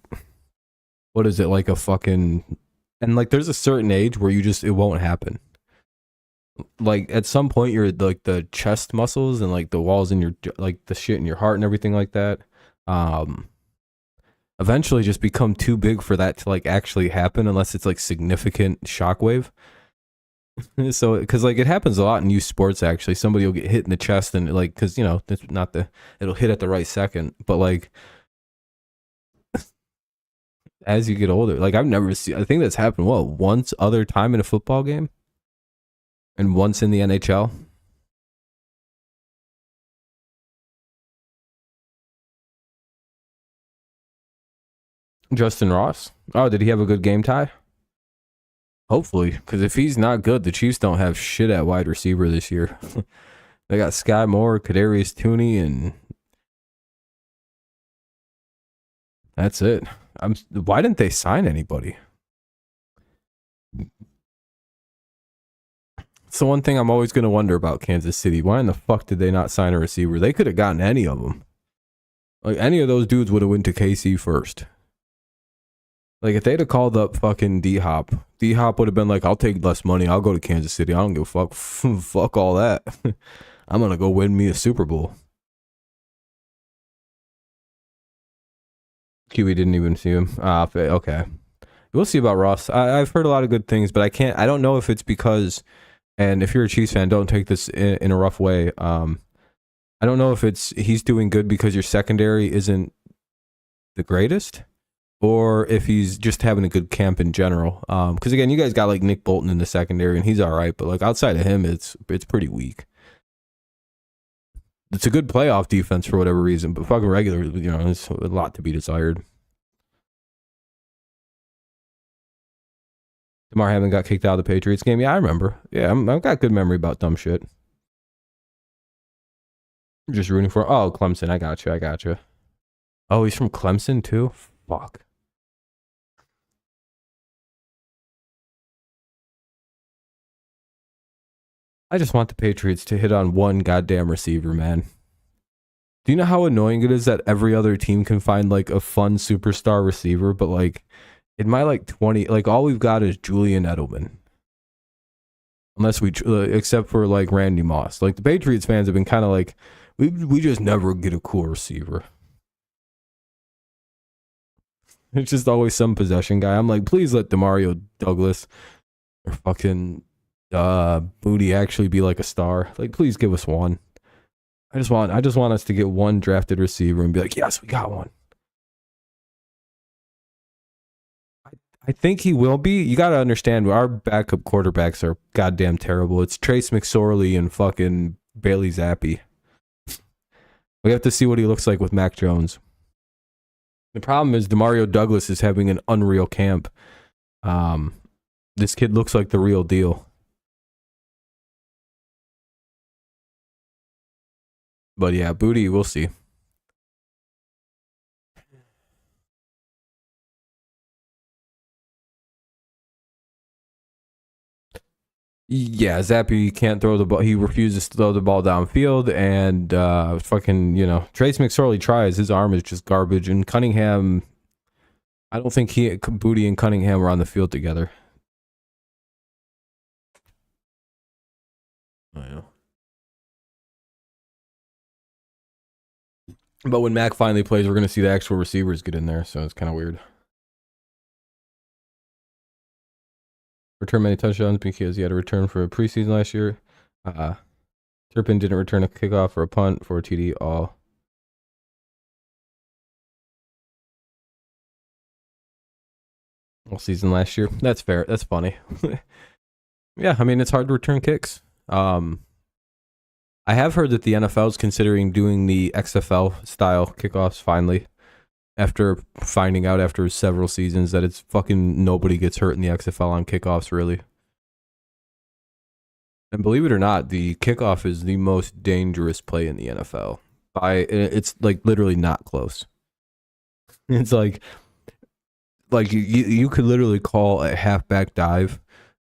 What is it, like a fucking... And like, there's a certain age where it won't happen. Like, at some point, you're like the chest muscles and like the walls in your, like the shit in your heart and everything like that, eventually just become too big for that to like actually happen unless it's like significant shockwave. So, because like it happens a lot in youth sports, actually. Somebody will get hit in the chest and like, because you know, it's not it'll hit at the right second, but like as you get older, like I've never seen, I think that's happened once other time in a football game and once in the NHL. Justin Ross. Oh, did he have a good game, Ty? Hopefully, because if he's not good, the Chiefs don't have shit at wide receiver this year. They got Sky Moore, Kadarius Toney, and that's it. Why didn't they sign anybody? It's the one thing I'm always going to wonder about Kansas City. Why in the fuck did they not sign a receiver? They could have gotten any of them. Like, any of those dudes would have went to KC first. Like, if they'd have called up fucking D-Hop would have been like, I'll take less money. I'll go to Kansas City. I don't give a fuck. Fuck all that. I'm going to go win me a Super Bowl. Kiwi didn't even see him. Okay. We'll see about Ross. I've heard a lot of good things, but I don't know if it's because, and if you're a Chiefs fan, don't take this in a rough way. I don't know if he's doing good because your secondary isn't the greatest, or if he's just having a good camp in general. Because again, you guys got like Nick Bolton in the secondary, and he's all right, but like outside of him, it's pretty weak. It's a good playoff defense for whatever reason, but fucking regular, you know, it's a lot to be desired. Damar Hamlin got kicked out of the Patriots game. Yeah, I remember. Yeah, I've got good memory about dumb shit. I'm just rooting for... Oh, Clemson. I got you. Oh, he's from Clemson too? Fuck. I just want the Patriots to hit on one goddamn receiver, man. Do you know how annoying it is that every other team can find like a fun superstar receiver, but like in my like 20, like all we've got is Julian Edelman. Unless except for like Randy Moss. Like the Patriots fans have been kind of like, we just never get a cool receiver. It's just always some possession guy. I'm like, please let Demario Douglas or fucking Booty actually be like a star. Like, please give us one. I just want us to get one drafted receiver and be like, yes, we got one. I think he will be. You got to understand, our backup quarterbacks are goddamn terrible. It's Trace McSorley and fucking Bailey Zappi. We have to see what he looks like with Mac Jones. The problem is Demario Douglas is having an unreal camp. This kid looks like the real deal. But yeah, Booty, we'll see. Yeah, Zappi can't throw the ball. He refuses to throw the ball downfield, and fucking, you know, Trace McSorley tries. His arm is just garbage. And Cunningham, I don't think Booty and Cunningham were on the field together. I know. But when Mac finally plays, we're going to see the actual receivers get in there, so it's kind of weird. Return many touchdowns because he had a return for a preseason last year. Turpin didn't return a kickoff or a punt for a TD. All. all season last year. That's fair. That's funny. Yeah, I mean, it's hard to return kicks. I have heard that the NFL is considering doing the XFL style kickoffs finally, after finding out after several seasons that it's fucking nobody gets hurt in the XFL on kickoffs, really. And believe it or not, the kickoff is the most dangerous play in the NFL. It's like literally not close. It's like you could literally call a halfback dive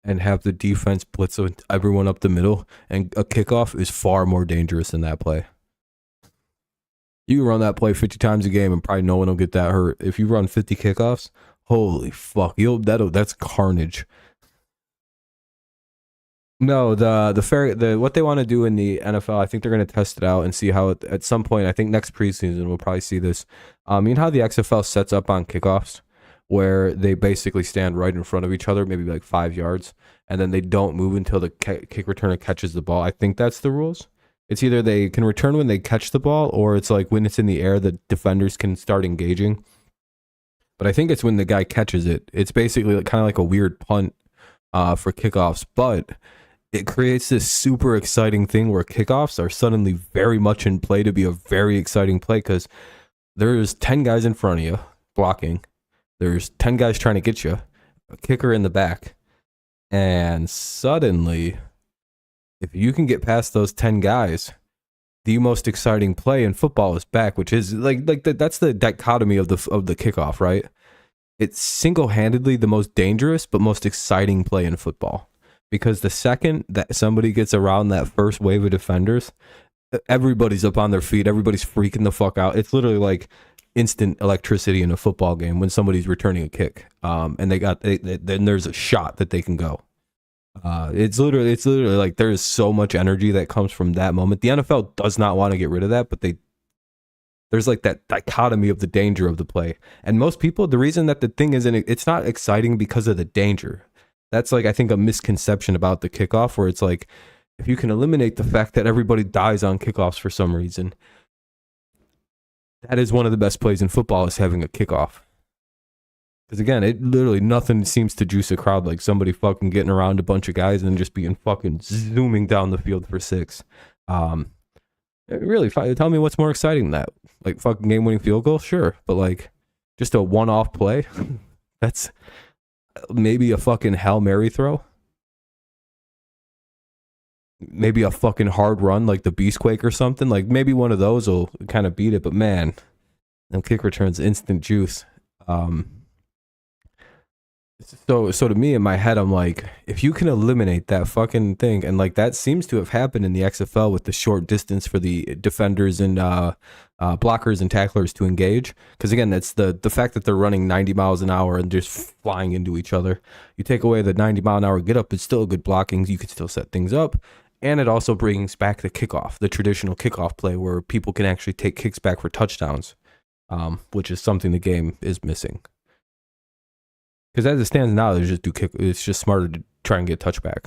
and have the defense blitz everyone up the middle, and a kickoff is far more dangerous than that play. You can run that play 50 times a game and probably no one will get that hurt. If you run 50 kickoffs, holy fuck, that's carnage. No, what they want to do in the NFL, I think they're going to test it out and see how at some point, I think next preseason we'll probably see this. You know how the XFL sets up on kickoffs, where they basically stand right in front of each other, maybe like 5 yards, and then they don't move until the kick returner catches the ball. I think that's the rules. It's either they can return when they catch the ball, or it's like when it's in the air, the defenders can start engaging. But I think it's when the guy catches it. It's basically kind of like a weird punt for kickoffs, but it creates this super exciting thing where kickoffs are suddenly very much in play to be a very exciting play, because there's 10 guys in front of you blocking. There's 10 guys trying to get you, a kicker in the back. And suddenly, if you can get past those 10 guys, the most exciting play in football is back, which is that's the dichotomy of the kickoff, right? It's single-handedly the most dangerous but most exciting play in football. Because the second that somebody gets around that first wave of defenders, everybody's up on their feet. Everybody's freaking the fuck out. It's literally like instant electricity in a football game when somebody's returning a kick. And then there's a shot that they can go. It's literally like there is so much energy that comes from that moment. The NFL does not want to get rid of that, but there's like that dichotomy of the danger of the play. And most people, the reason that the thing it's not exciting because of the danger. That's like, I think, a misconception about the kickoff, where it's like, if you can eliminate the fact that everybody dies on kickoffs for some reason, that is one of the best plays in football, is having a kickoff. Because again, it literally, nothing seems to juice a crowd like somebody fucking getting around a bunch of guys and just being fucking zooming down the field for 6. Really, tell me what's more exciting than that. Like fucking game-winning field goal? Sure. But like, just a one-off play? That's maybe a fucking Hail Mary throw. Maybe a fucking hard run like the Beastquake or something. Like maybe one of those will kind of beat it. But man, them kick returns, instant juice. So to me, in my head, I'm like, if you can eliminate that fucking thing, and like that seems to have happened in the XFL with the short distance for the defenders and blockers and tacklers to engage. Because again, that's the fact that they're running 90 miles an hour and just flying into each other. You take away the 90 mile an hour get up, it's still good blocking. You could still set things up. And it also brings back the kickoff, the traditional kickoff play where people can actually take kicks back for touchdowns, which is something the game is missing. Because as it stands now, it's just smarter to try and get touchback.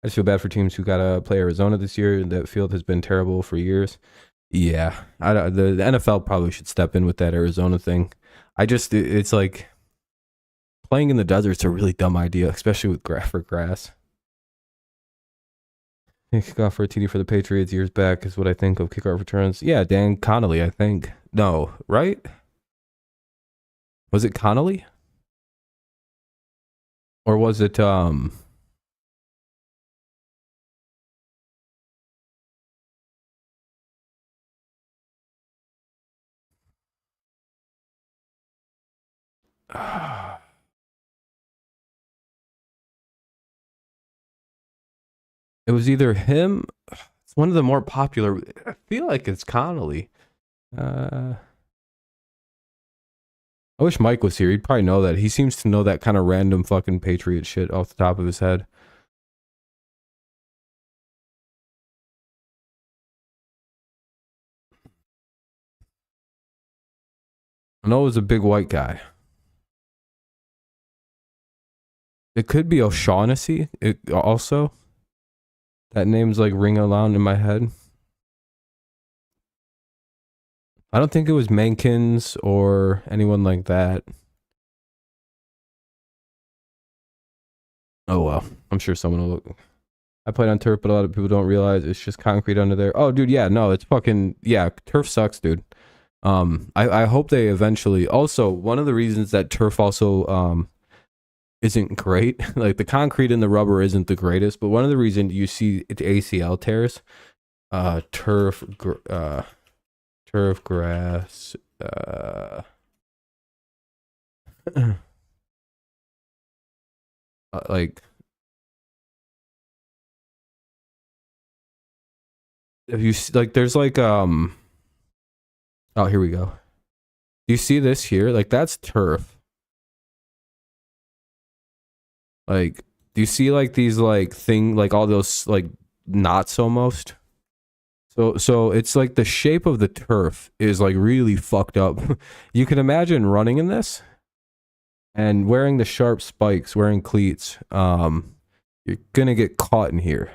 I just feel bad for teams who got to play Arizona this year. That field has been terrible for years. Yeah, the NFL probably should step in with that Arizona thing. It's like playing in the desert's a really dumb idea, especially with grass. Kickoff for a TD for the Patriots years back is what I think of kickoff returns. Yeah, Dan Connolly, I think. No, right? Was it Connolly? Or was it it was either him. It's one of the more popular. I feel like it's Connolly. I wish Mike was here. He'd probably know that. He seems to know that kind of random fucking Patriot shit off the top of his head. I know it was a big white guy. It could be O'Shaughnessy. It also. That name's like ringing around in my head. I don't think it was Mankins or anyone like that. Oh well, I'm sure someone will look. I played on turf, but a lot of people don't realize it's just concrete under there. Oh, dude, yeah, no, it's fucking, yeah, turf sucks, dude. I hope they eventually. Also, one of the reasons that turf also isn't great, like the concrete and the rubber isn't the greatest, but one of the reasons you see it ACL tears, turf, turf, grass, like, if you like, there's like oh, here we go. Do you see this here? Like that's turf. Like, do you see like these like like all those like knots almost? So it's like the shape of the turf is like really fucked up. You can imagine running in this and wearing the sharp spikes, wearing cleats. You're gonna get caught in here.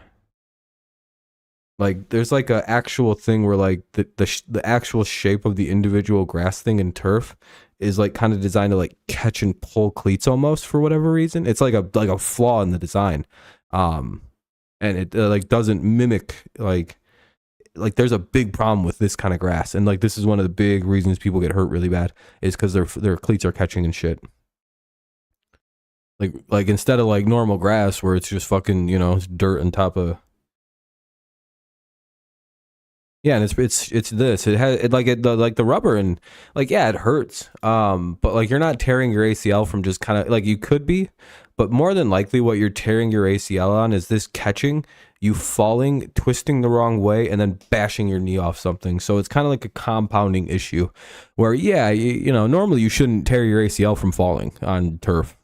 Like there's like a actual thing where like the actual shape of the individual grass thing in turf is like kind of designed to like catch and pull cleats almost for whatever reason. It's like a flaw in the design. And it like doesn't mimic like there's a big problem with this kind of grass, and like this is one of the big reasons people get hurt really bad is because their cleats are catching and shit. Like instead of like normal grass where it's just fucking, you know, it's dirt on top of. Yeah, and it's this. It has like the rubber and like yeah, it hurts. But like you're not tearing your ACL from just kind of like you could be, but more than likely what you're tearing your ACL on is this catching, you falling, twisting the wrong way, and then bashing your knee off something. So it's kind of like a compounding issue, where yeah, you know, normally you shouldn't tear your ACL from falling on turf.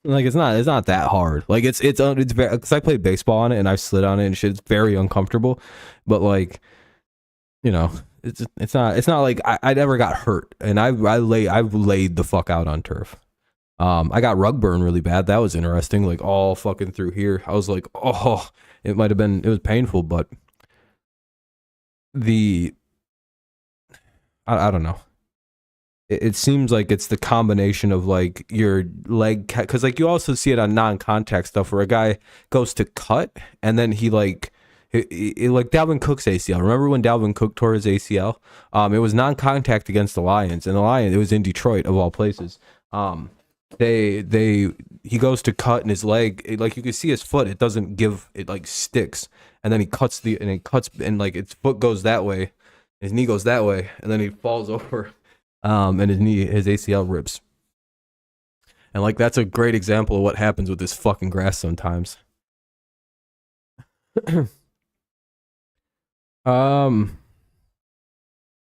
Like it's not that hard. Like it's very, because I played baseball on it and I slid on it and shit. It's very uncomfortable, but like, you know, it's not like I never got hurt, and I've laid the fuck out on turf. I got rug burn really bad. That was interesting. Like all fucking through here, I was like, oh, it was painful, but I don't know. It seems like it's the combination of like your leg, because like you also see it on non-contact stuff where a guy goes to cut and then he like like Dalvin Cook's ACL. Remember when Dalvin Cook tore his ACL? It was non-contact against the Lions, and the Lions, it was in Detroit of all places. He goes to cut and his leg, like you can see his foot, it doesn't give, it like sticks, and then he cuts and like his foot goes that way, his knee goes that way, and then he falls over. And his ACL rips. And like that's a great example of what happens with this fucking grass sometimes.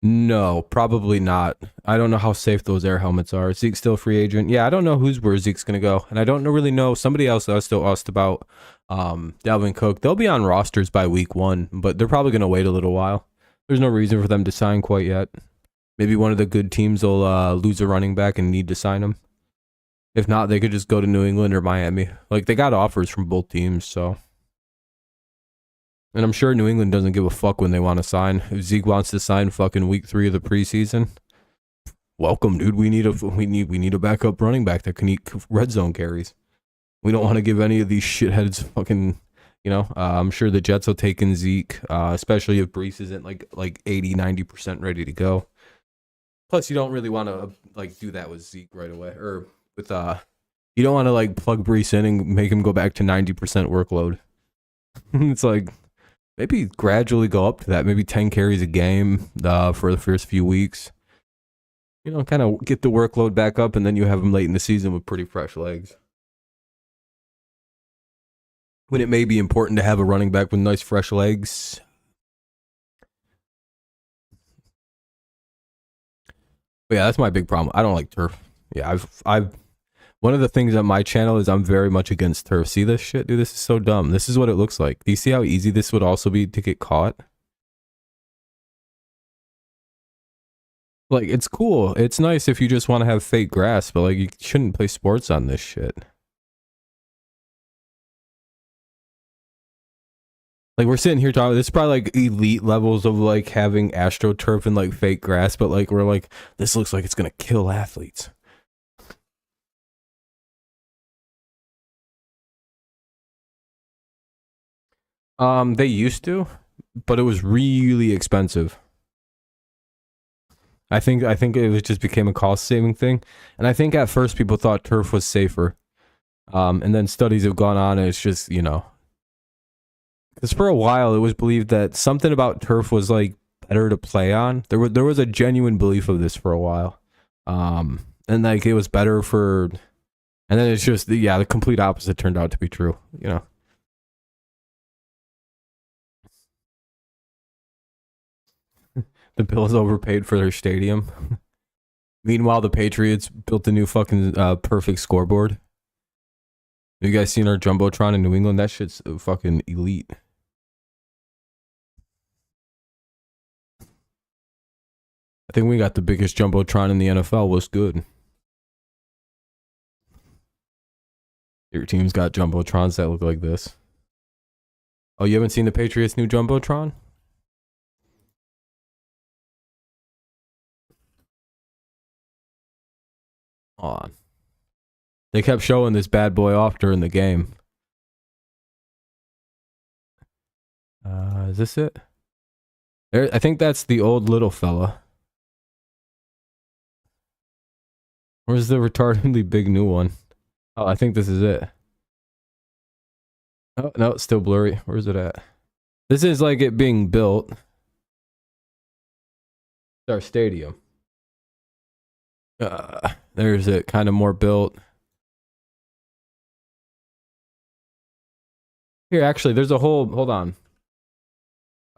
No, probably not. I don't know how safe those air helmets are. Zeke's still a free agent. Yeah, I don't know where Zeke's gonna go, and I don't really know. Somebody else I still asked about Dalvin Cook. They'll be on rosters by week 1, but they're probably gonna wait a little while. There's no reason for them to sign quite yet. Maybe one of the good teams will lose a running back and need to sign him. If not, they could just go to New England or Miami. Like, they got offers from both teams, so. And I'm sure New England doesn't give a fuck when they want to sign. If Zeke wants to sign fucking week 3 of the preseason, welcome, dude. We need a backup running back that can eat red zone carries. We don't want to give any of these shitheads fucking, you know. I'm sure the Jets will take in Zeke, especially if Brees isn't like 80-90% ready to go. Plus, you don't really want to like do that with Zeke right away, or with you don't want to like plug Brees in and make him go back to 90% workload. It's like maybe gradually go up to that, maybe 10 carries a game for the first few weeks. You know, kind of get the workload back up, and then you have him late in the season with pretty fresh legs. When it may be important to have a running back with nice fresh legs. But yeah, that's my big problem. I don't like turf. Yeah, I've one of the things on my channel is I'm very much against turf. See this shit, dude? This is so dumb. This is what it looks like. Do you see how easy this would also be to get caught? Like, it's cool. It's nice if you just want to have fake grass, but like you shouldn't play sports on this shit. Like we're sitting here talking, this is probably like elite levels of like having AstroTurf and like fake grass, but like we're like, this looks like it's gonna kill athletes. They used to, but it was really expensive. I think it was just became a cost saving thing, and I think at first people thought turf was safer, and then studies have gone on, and it's just because for a while it was believed that something about turf was like better to play on. There was a genuine belief of this for a while, and like it was better for, and then it's just the complete opposite turned out to be true. The Bills overpaid for their stadium. Meanwhile, the Patriots built a new fucking perfect scoreboard. Have you guys seen our Jumbotron in New England? That shit's fucking elite. I think we got the biggest Jumbotron in the NFL. What's good? Your team's got Jumbotrons that look like this. Oh, you haven't seen the Patriots' new Jumbotron? On. They kept showing this bad boy off during the game. Is this it? I think that's the old little fella. Where's the retardedly big new one? Oh, I think this is it. Oh, no, it's still blurry. Where's it at? This is like it being built. It's our stadium. There's it, kind of more built. Here, actually, there's a whole, hold on.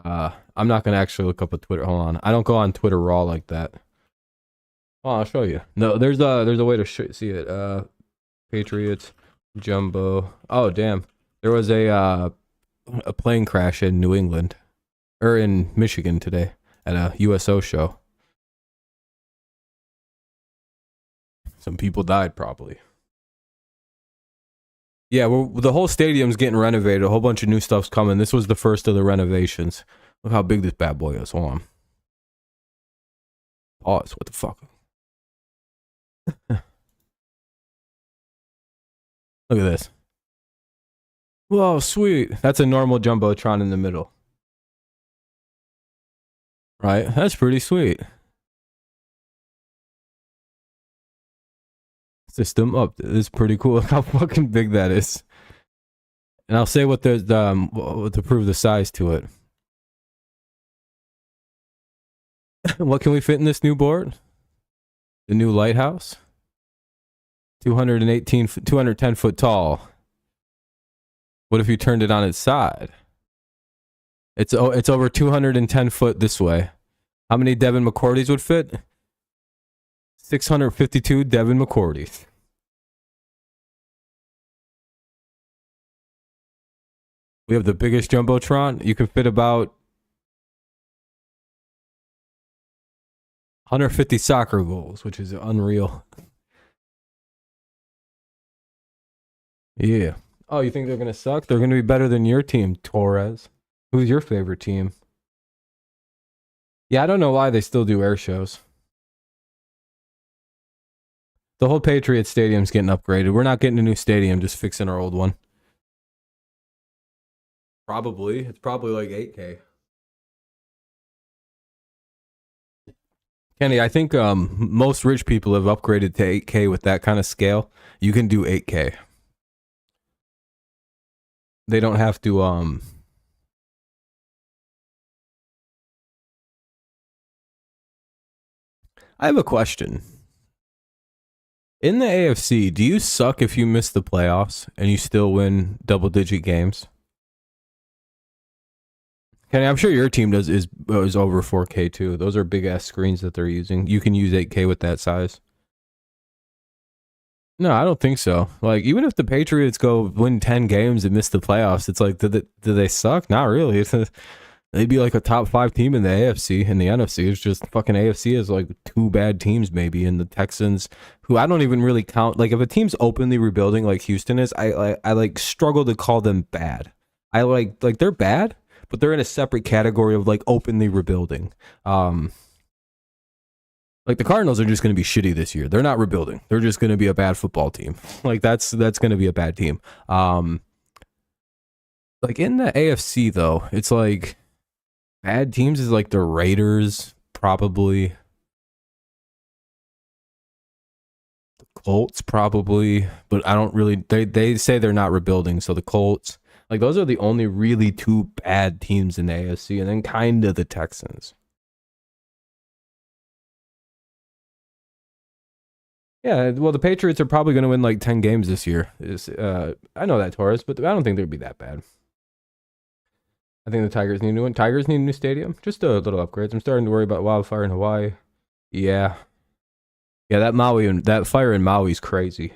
I'm not going to actually look up a Twitter. Hold on. I don't go on Twitter raw like that. Oh, I'll show you. No, there's a way to see it. Patriots, Jumbo. Oh, damn. There was a plane crash in New England, or in Michigan today at a USO show. Some people died, probably. Yeah, well, the whole stadium's getting renovated. A whole bunch of new stuff's coming. This was the first of the renovations. Look how big this bad boy is. Hold on. Pause. What the fuck? Look at this. Whoa, sweet. That's a normal Jumbotron in the middle. Right? That's pretty sweet. System up. This is pretty cool. Look how fucking big that is. And I'll say what there's to prove the size to it. What can we fit in this new board? The new lighthouse? 210 foot tall. What if you turned it on its side? It's over 210 foot this way. How many Devin McCourties would fit? 652 Devin McCourties. We have the biggest Jumbotron. You can fit about 150 soccer goals, which is unreal. Yeah. Oh, you think they're going to suck? They're going to be better than your team, Torres. Who's your favorite team? Yeah, I don't know why they still do air shows. The whole Patriots stadium's getting upgraded. We're not getting a new stadium, just fixing our old one. Probably. It's probably like 8K. Kenny, I think most rich people have upgraded to 8K with that kind of scale. You can do 8K. They don't have to I have a question. In the AFC, do you suck if you miss the playoffs and you still win double-digit games? Kenny, I'm sure your team is over 4K too. Those are big-ass screens that they're using. You can use 8K with that size. No, I don't think so. Like, even if the Patriots go win 10 games and miss the playoffs, it's like, do they suck? Not really. They'd be like a top 5 team in the AFC. In the NFC, it's just fucking AFC is like 2 bad teams maybe, and the Texans, who I don't even really count. Like, if a team's openly rebuilding like Houston is, I like struggle to call them bad. I like they're bad, but they're in a separate category of like openly rebuilding. Like the Cardinals are just going to be shitty this year. They're not rebuilding. They're just going to be a bad football team. Like that's going to be a bad team. Like in the AFC though, it's like bad teams is like the Raiders, probably. The Colts, probably. But I don't really, they say they're not rebuilding. So the Colts, like those are the only really two bad teams in the AFC, and then kind of the Texans. Yeah, well, the Patriots are probably going to win like 10 games this year. I know that, Torres, but I don't think they'd be that bad. I think the Tigers need a new one. Tigers need a new stadium. Just a little upgrades. I'm starting to worry about wildfire in Hawaii. Yeah. Yeah, that fire in Maui's crazy.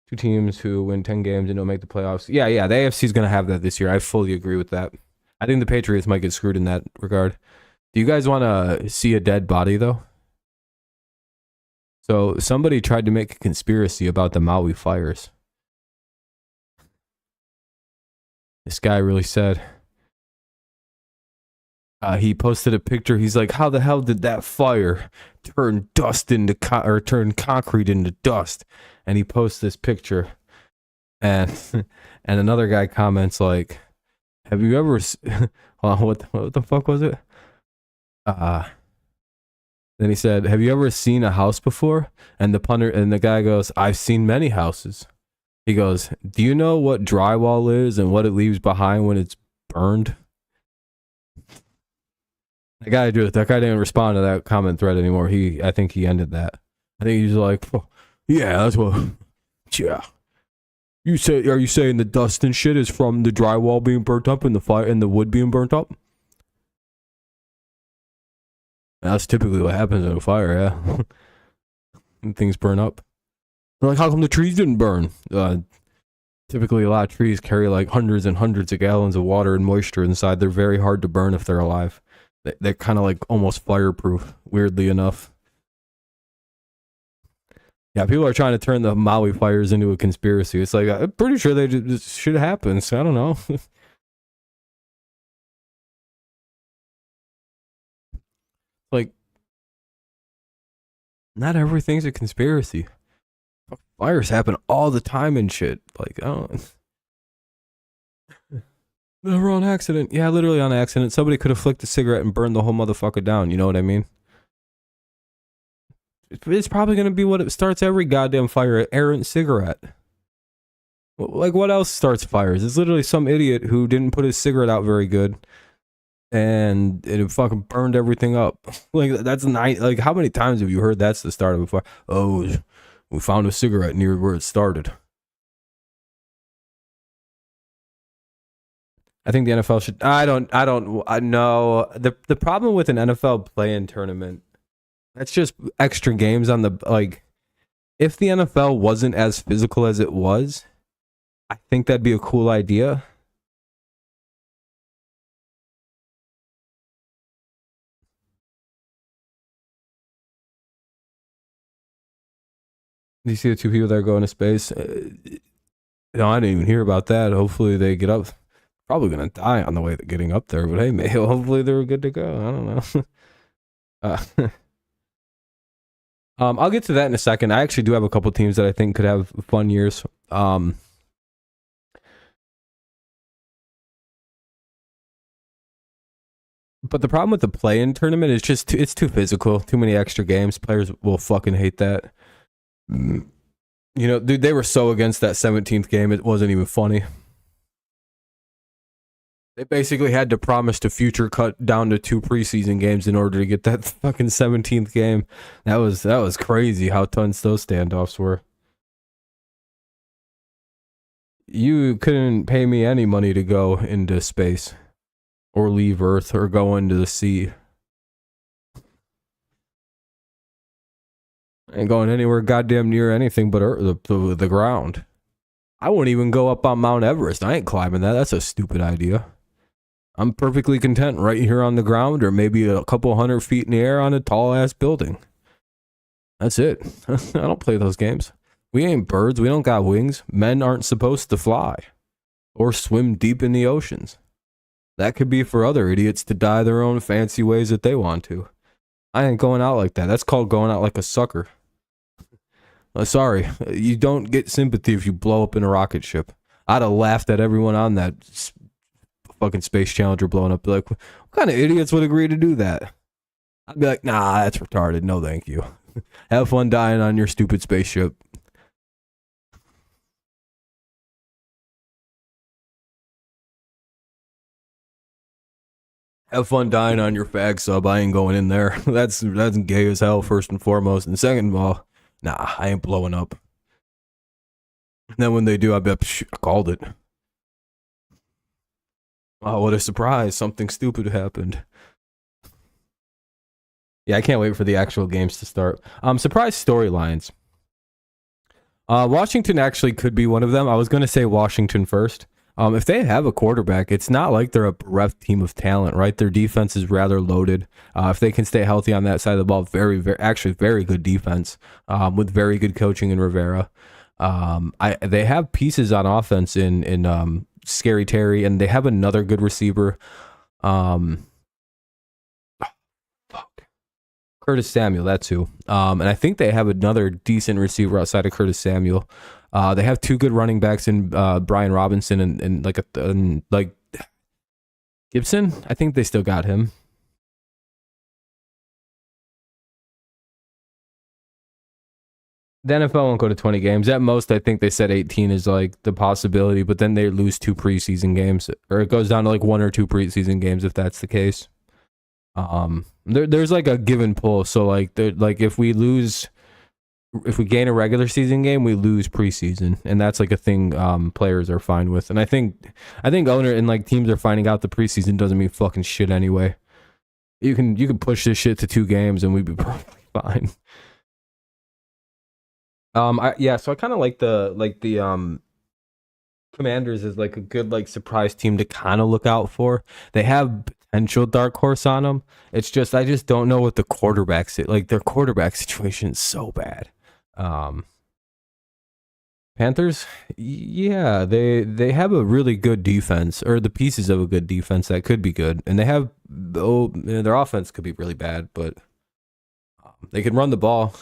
Two teams who win 10 games and don't make the playoffs. Yeah, the AFC's going to have that this year. I fully agree with that. I think the Patriots might get screwed in that regard. Do you guys want to see a dead body, though? So somebody tried to make a conspiracy about the Maui fires. This guy really said, he posted a picture. He's like, how the hell did that fire turn dust into turn concrete into dust? And he posts this picture, and another guy comments like, have you ever what the fuck was it? Then he said, have you ever seen a house before? And the guy goes, I've seen many houses. He goes, do you know what drywall is and what it leaves behind when it's burned? That guy didn't respond to that comment thread anymore. I think he ended that. I think he's like, oh, yeah, that's what, yeah. Are you saying the dust and shit is from the drywall being burnt up and the fire and the wood being burnt up? That's typically what happens in a fire, yeah. And things burn up. They're like, how come the trees didn't burn? Typically, a lot of trees carry like hundreds and hundreds of gallons of water and moisture inside. They're very hard to burn if they're alive. They're kind of like almost fireproof, weirdly enough. Yeah, people are trying to turn the Maui fires into a conspiracy. It's like, I'm pretty sure they just shit happens. I don't know. Like, not everything's a conspiracy. Fires happen all the time and shit. Like, I don't. Never on accident. Yeah, literally on accident. Somebody could have flicked a cigarette and burned the whole motherfucker down. You know what I mean? It's probably going to be what it starts every goddamn fire, an errant cigarette. Like, what else starts fires? It's literally some idiot who didn't put his cigarette out very good. And it fucking burned everything up. Like, that's like, how many times have you heard that's the start of a fire? Oh, we found a cigarette near where it started. I think the NFL should. I know. The problem with an NFL play-in tournament, that's just extra games on the, like, if the NFL wasn't as physical as it was, I think that'd be a cool idea. Do you see the two people that are going to space? No, I didn't even hear about that. Hopefully they get up. Probably going to die on the way to getting up there, but hey, hopefully they're good to go. I don't know. I'll get to that in a second. I actually do have a couple teams that I think could have fun years. But the problem with the play-in tournament is just it's too physical. Too many extra games. Players will fucking hate that. You know, dude, they were so against that 17th game, it wasn't even funny. They basically had to promise to future cut down to 2 preseason games in order to get that fucking 17th game. That was crazy how tense those standoffs were. You couldn't pay me any money to go into space or leave Earth or go into the sea. Ain't going anywhere goddamn near anything but the ground. I won't even go up on Mount Everest. I ain't climbing that. That's a stupid idea. I'm perfectly content right here on the ground or maybe a couple 100 feet in the air on a tall-ass building. That's it. I don't play those games. We ain't birds. We don't got wings. Men aren't supposed to fly. or swim deep in the oceans. That could be for other idiots to die their own fancy ways that they want to. I ain't going out like that. That's called going out like a sucker. Sorry, you don't get sympathy if you blow up in a rocket ship. I'd have laughed at everyone on that fucking space challenger blowing up. Like, what kind of idiots would agree to do that? I'd be like, nah, that's retarded. No, thank you. Have fun dying on your stupid spaceship. Have fun dying on your fag sub. I ain't going in there. That's gay as hell, first and foremost. And second of all, nah, I ain't blowing up. And then when they do, I bet I called it. Oh, what a surprise. Something stupid happened. Yeah, I can't wait for the actual games to start. Surprise storylines. Washington actually could be one of them. I was going to say Washington first. If they have a quarterback, it's not like they're a bereft team of talent, right? Their defense is rather loaded. If they can stay healthy on that side of the ball, actually very good defense with very good coaching in Rivera. They have pieces on offense in Scary Terry, and they have another good receiver. Curtis Samuel, that's who. And I think they have another decent receiver outside of Curtis Samuel. They have two good running backs in Brian Robinson and like Gibson. I think they still got him. The NFL won't go to 20 games. At most, I think they said 18 is like the possibility, but then they lose 2 preseason games, or it goes down to like 1 or 2 preseason games if that's the case. There's like a give and pull. So like if we gain a regular season game, we lose preseason, and that's like a thing players are fine with. And I think owner and like teams are finding out the preseason doesn't mean fucking shit anyway. You can push this shit to 2 games and we'd be perfectly fine. So I kind of like the Commanders is like a good like surprise team to kind of look out for. They have potential dark horse on them. It's just I just don't know what the quarterbacks like. Their quarterback situation is so bad. Panthers, yeah, they have a really good defense, or the pieces of a good defense that could be good, and they have their offense could be really bad, but they can run the ball.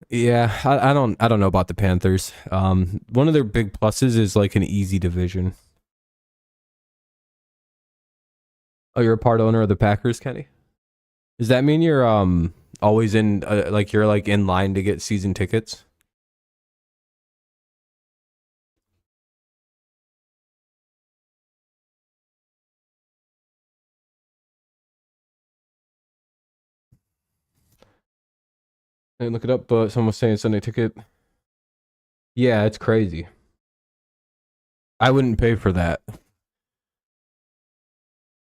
Yeah, I don't know about the Panthers. One of their big pluses is like an easy division. Oh, you're a part owner of the Packers, Kenny? Does that mean you're always in like you're like in line to get season tickets? I didn't look it up, but someone was saying Sunday ticket. Yeah, it's crazy. I wouldn't pay for that.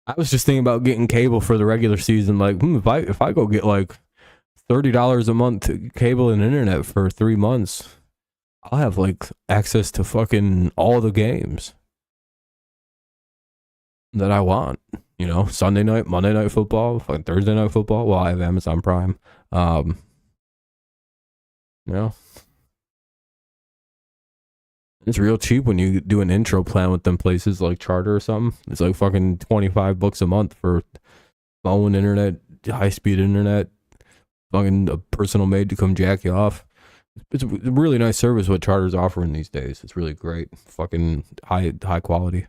I was just thinking about getting cable for the regular season. Like, if I go get like $30 a month cable and internet for 3 months, I'll have like access to fucking all the games that I want. You know, Sunday night, Monday night football, fucking Thursday night football. Well, I have Amazon Prime. You know, it's real cheap when you do an intro plan with them places like Charter or something. It's like fucking $25 a month for phone, internet, high speed internet, fucking a personal maid to come jack you off. It's a really nice service what Charter's offering these days. It's really great, fucking high quality.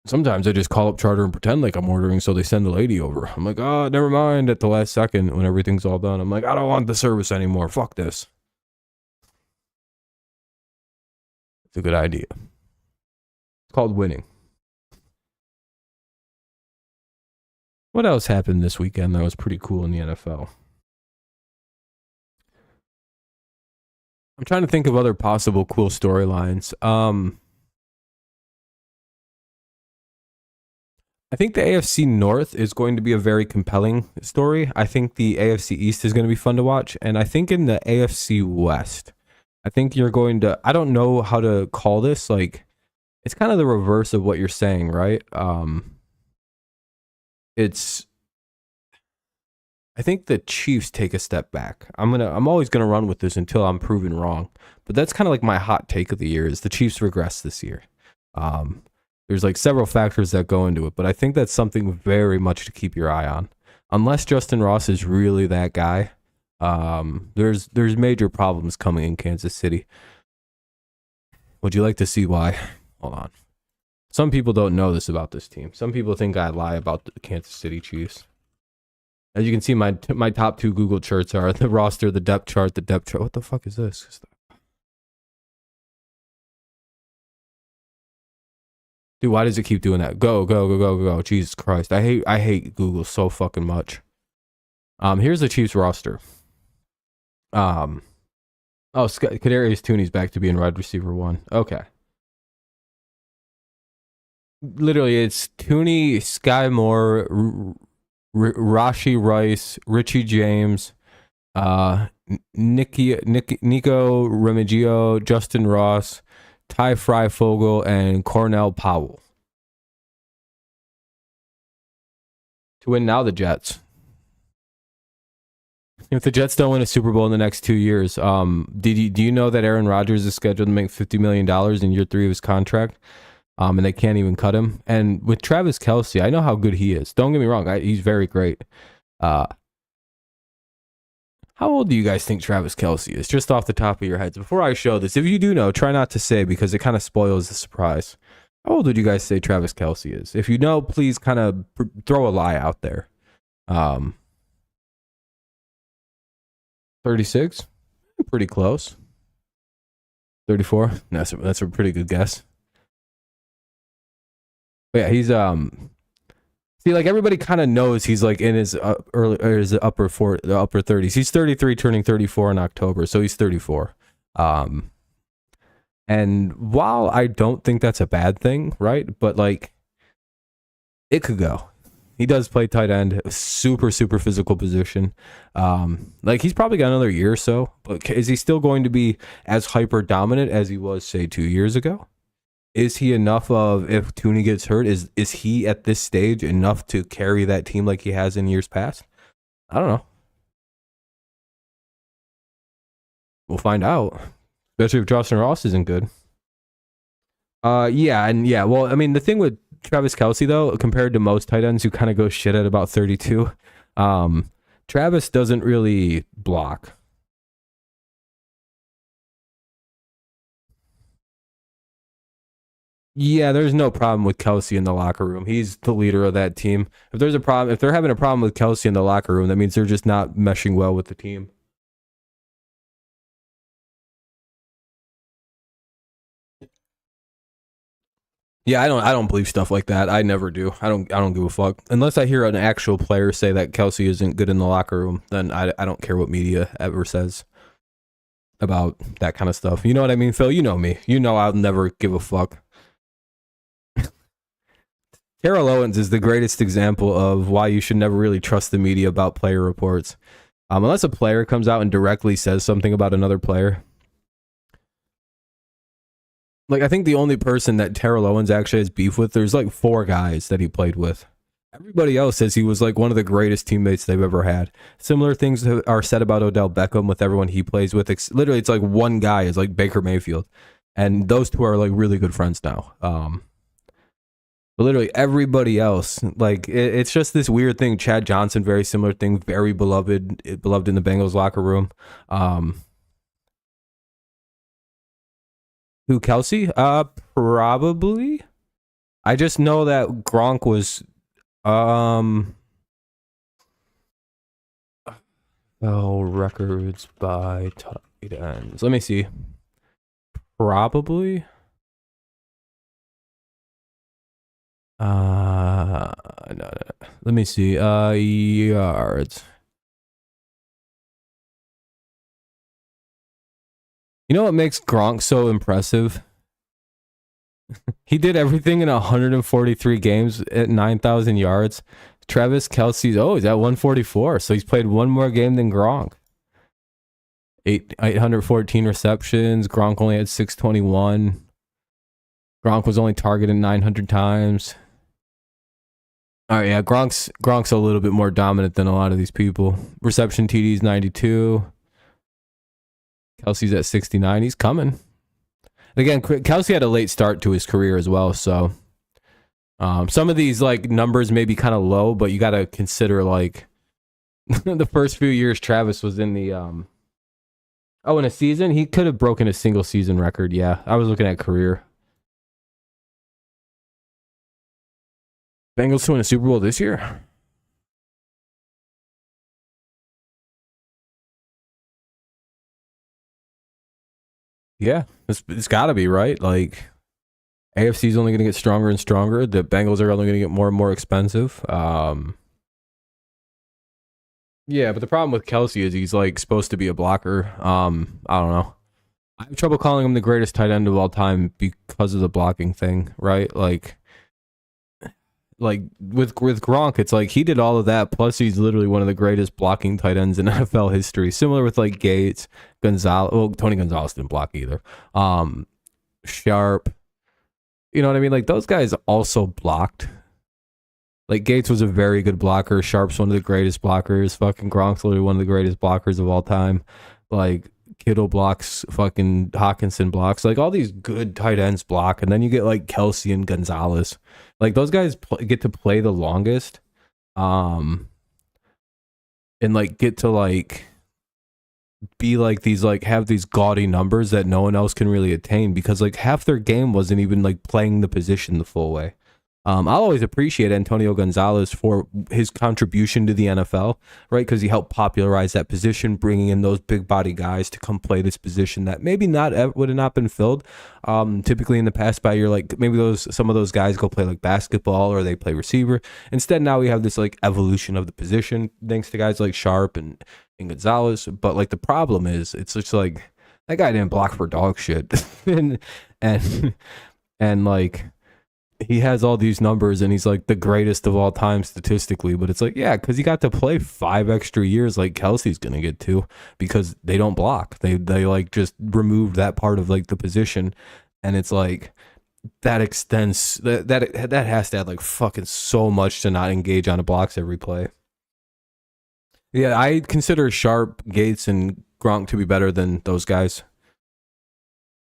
Sometimes I just call up Charter and pretend like I'm ordering, so they send a lady over. I'm like, oh, never mind. At the last second, when everything's all done, I'm like, I don't want the service anymore. Fuck this. It's a good idea. It's called winning. What else happened this weekend that was pretty cool in the NFL? I'm trying to think of other possible cool storylines. I think the AFC North is going to be a very compelling story. I think the AFC East is going to be fun to watch. And I think in the AFC West, I think you're going to, I don't know how to call this. Like, it's kind of the reverse of what you're saying, right? It's, I think the Chiefs take a step back. I'm always gonna run with this until I'm proven wrong. But that's kind of like my hot take of the year is the Chiefs regress this year. There's like several factors that go into it, but I think that's something very much to keep your eye on. Unless Justin Ross is really that guy, there's major problems coming in Kansas City. Would you like to see why? Hold on. Some people don't know this about this team. Some people think I lie about the Kansas City Chiefs. As you can see, my top 2 Google charts are the roster, the depth chart, the depth chart. What the fuck is this? Dude, why does it keep doing that? Go. Jesus Christ. I hate Google so fucking much. Here's the Chiefs roster. Oh, Kadarius Toney's back to being wide receiver 1. Okay. Literally, it's Toney, Sky Moore, Rashi Rice, Richie James, Nico Remigio, Justin Ross, Ty Freifogel, and Cornell Powell. To win now, the Jets. If the Jets don't win a Super Bowl in the next 2 years, do you know that Aaron Rodgers is scheduled to make $50 million in year 3 of his contract? And they can't even cut him. And with Travis Kelce, I know how good he is. Don't get me wrong, he's very great. How old do you guys think Travis Kelce is? Just off the top of your heads. Before I show this, if you do know, try not to say because it kind of spoils the surprise. How old would you guys say Travis Kelce is? If you know, please kind of throw a lie out there. 36? Pretty close. 34? That's a pretty good guess. But yeah, he's see, like everybody kind of knows he's like in his upper 30s. He's 33, turning 34 in October, so he's 34. And while I don't think that's a bad thing, right? But like, it could go. He does play tight end, a super physical position. Like he's probably got another year or so. But is he still going to be as hyper dominant as he was, say, 2 years ago? Is he enough of, if Toney gets hurt, is he at this stage enough to carry that team like he has in years past? I don't know. We'll find out. Especially if Justin Ross isn't good. Yeah. Well, I mean, the thing with Travis Kelce, though, compared to most tight ends who kind of go shit at about 32, Travis doesn't really block. Yeah, there's no problem with Kelce in the locker room. He's the leader of that team. If there's a problem, if they're having a problem with Kelce in the locker room, that means they're just not meshing well with the team. Yeah, I don't believe stuff like that. I never do. I don't give a fuck. Unless I hear an actual player say that Kelce isn't good in the locker room, then I don't care what media ever says about that kind of stuff. You know what I mean, Phil? You know me. You know I'll never give a fuck. Terrell Owens is the greatest example of why you should never really trust the media about player reports. Unless a player comes out and directly says something about another player. Like, I think the only person that Terrell Owens actually has beef with, there's like 4 guys that he played with. Everybody else says he was like one of the greatest teammates they've ever had. Similar things are said about Odell Beckham with everyone he plays with. Literally, it's like one guy is like Baker Mayfield. And those two are like really good friends now. But literally everybody else, like it's just this weird thing. Chad Johnson, very similar thing, very beloved in the Bengals locker room. Who, Kelce? Probably. I just know that Gronk was records by tight ends. Let me see. Probably. No. Let me see. Yards. You know what makes Gronk so impressive? He did everything in 143 games at 9,000 yards. Travis Kelce's he's at 144, so he's played one more game than Gronk. 814 receptions. Gronk only had 621. Gronk was only targeted 900 times. All right, yeah, Gronk's a little bit more dominant than a lot of these people. Reception TDs 92. Kelsey's at 69. He's coming. Again, Kelsey had a late start to his career as well, so some of these like numbers may be kind of low, but you got to consider like the first few years Travis was in the in a season, he could have broken a single season record. Yeah, I was looking at career. Bengals to win a Super Bowl this year? Yeah, it's got to be, right? Like, AFC is only going to get stronger and stronger. The Bengals are only going to get more and more expensive. Yeah, but the problem with Kelsey is he's like supposed to be a blocker. I don't know. I have trouble calling him the greatest tight end of all time because of the blocking thing, right? Like with Gronk, it's like he did all of that. Plus, he's literally one of the greatest blocking tight ends in NFL history. Similar with like Gates, Gonzalez. Well, Tony Gonzalez didn't block either. Sharp. You know what I mean? Like those guys also blocked. Like Gates was a very good blocker. Sharp's one of the greatest blockers. Fucking Gronk's literally one of the greatest blockers of all time. Like Kittle blocks, fucking Hawkinson blocks. Like all these good tight ends block, and then you get like Kelsey and Gonzalez. Like those guys get to play the longest, and like get to like be like these like have these gaudy numbers that no one else can really attain because like half their game wasn't even like playing the position the full way. I'll always appreciate Antonio Gonzalez for his contribution to the NFL, right? Because he helped popularize that position, bringing in those big body guys to come play this position that maybe not would have not been filled. Typically in the past by year, like maybe some of those guys go play like basketball or they play receiver. Instead, now we have this like evolution of the position thanks to guys like Sharp and Gonzalez. But like the problem is, it's just like that guy didn't block for dog shit, and like. He has all these numbers and he's like the greatest of all time statistically, but it's like, yeah, because he got to play 5 extra years like Kelsey's gonna get to because they don't block. They like just removed that part of like the position, and it's like that extends that has to add like fucking so much to not engage on a blocks every play. Yeah, I consider Sharp, Gates, and Gronk to be better than those guys.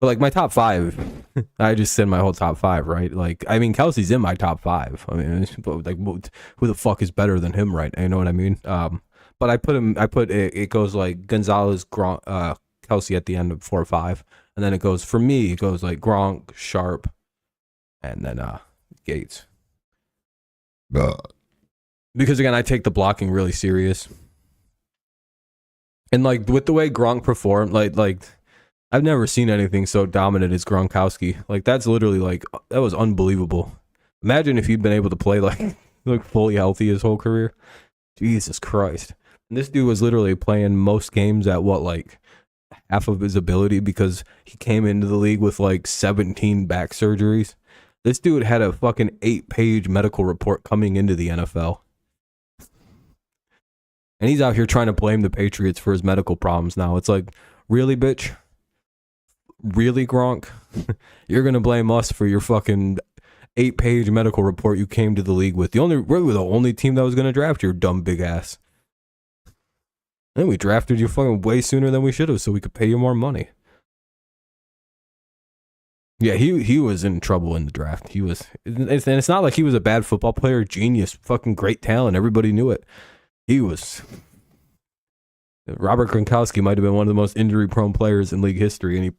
But like my top 5, I just said my whole top 5, right? Like, I mean, Kelsey's in my top 5. I mean, like, who the fuck is better than him, right? You know what I mean? But I put it goes like Gonzalez, Gronk, Kelsey at the end of 4 or 5, and then it goes for me. It goes like Gronk, Sharp, and then Gates. Because again, I take the blocking really serious, and like with the way Gronk performed, like. I've never seen anything so dominant as Gronkowski. Like that's literally like that was unbelievable. Imagine if he'd been able to play like fully healthy his whole career. Jesus Christ. And this dude was literally playing most games at what like half of his ability because he came into the league with like 17 back surgeries. This dude had a fucking 8-page medical report coming into the NFL. And he's out here trying to blame the Patriots for his medical problems now. It's like, really, bitch? Really, Gronk? You're gonna blame us for your fucking 8-page medical report you came to the league with. We were the only team that was gonna draft your dumb big ass. And we drafted you fucking way sooner than we should have, so we could pay you more money. Yeah, he was in trouble in the draft. And it's not like he was a bad football player, genius, fucking great talent. Everybody knew it. He was. Robert Gronkowski might have been one of the most injury-prone players in league history, and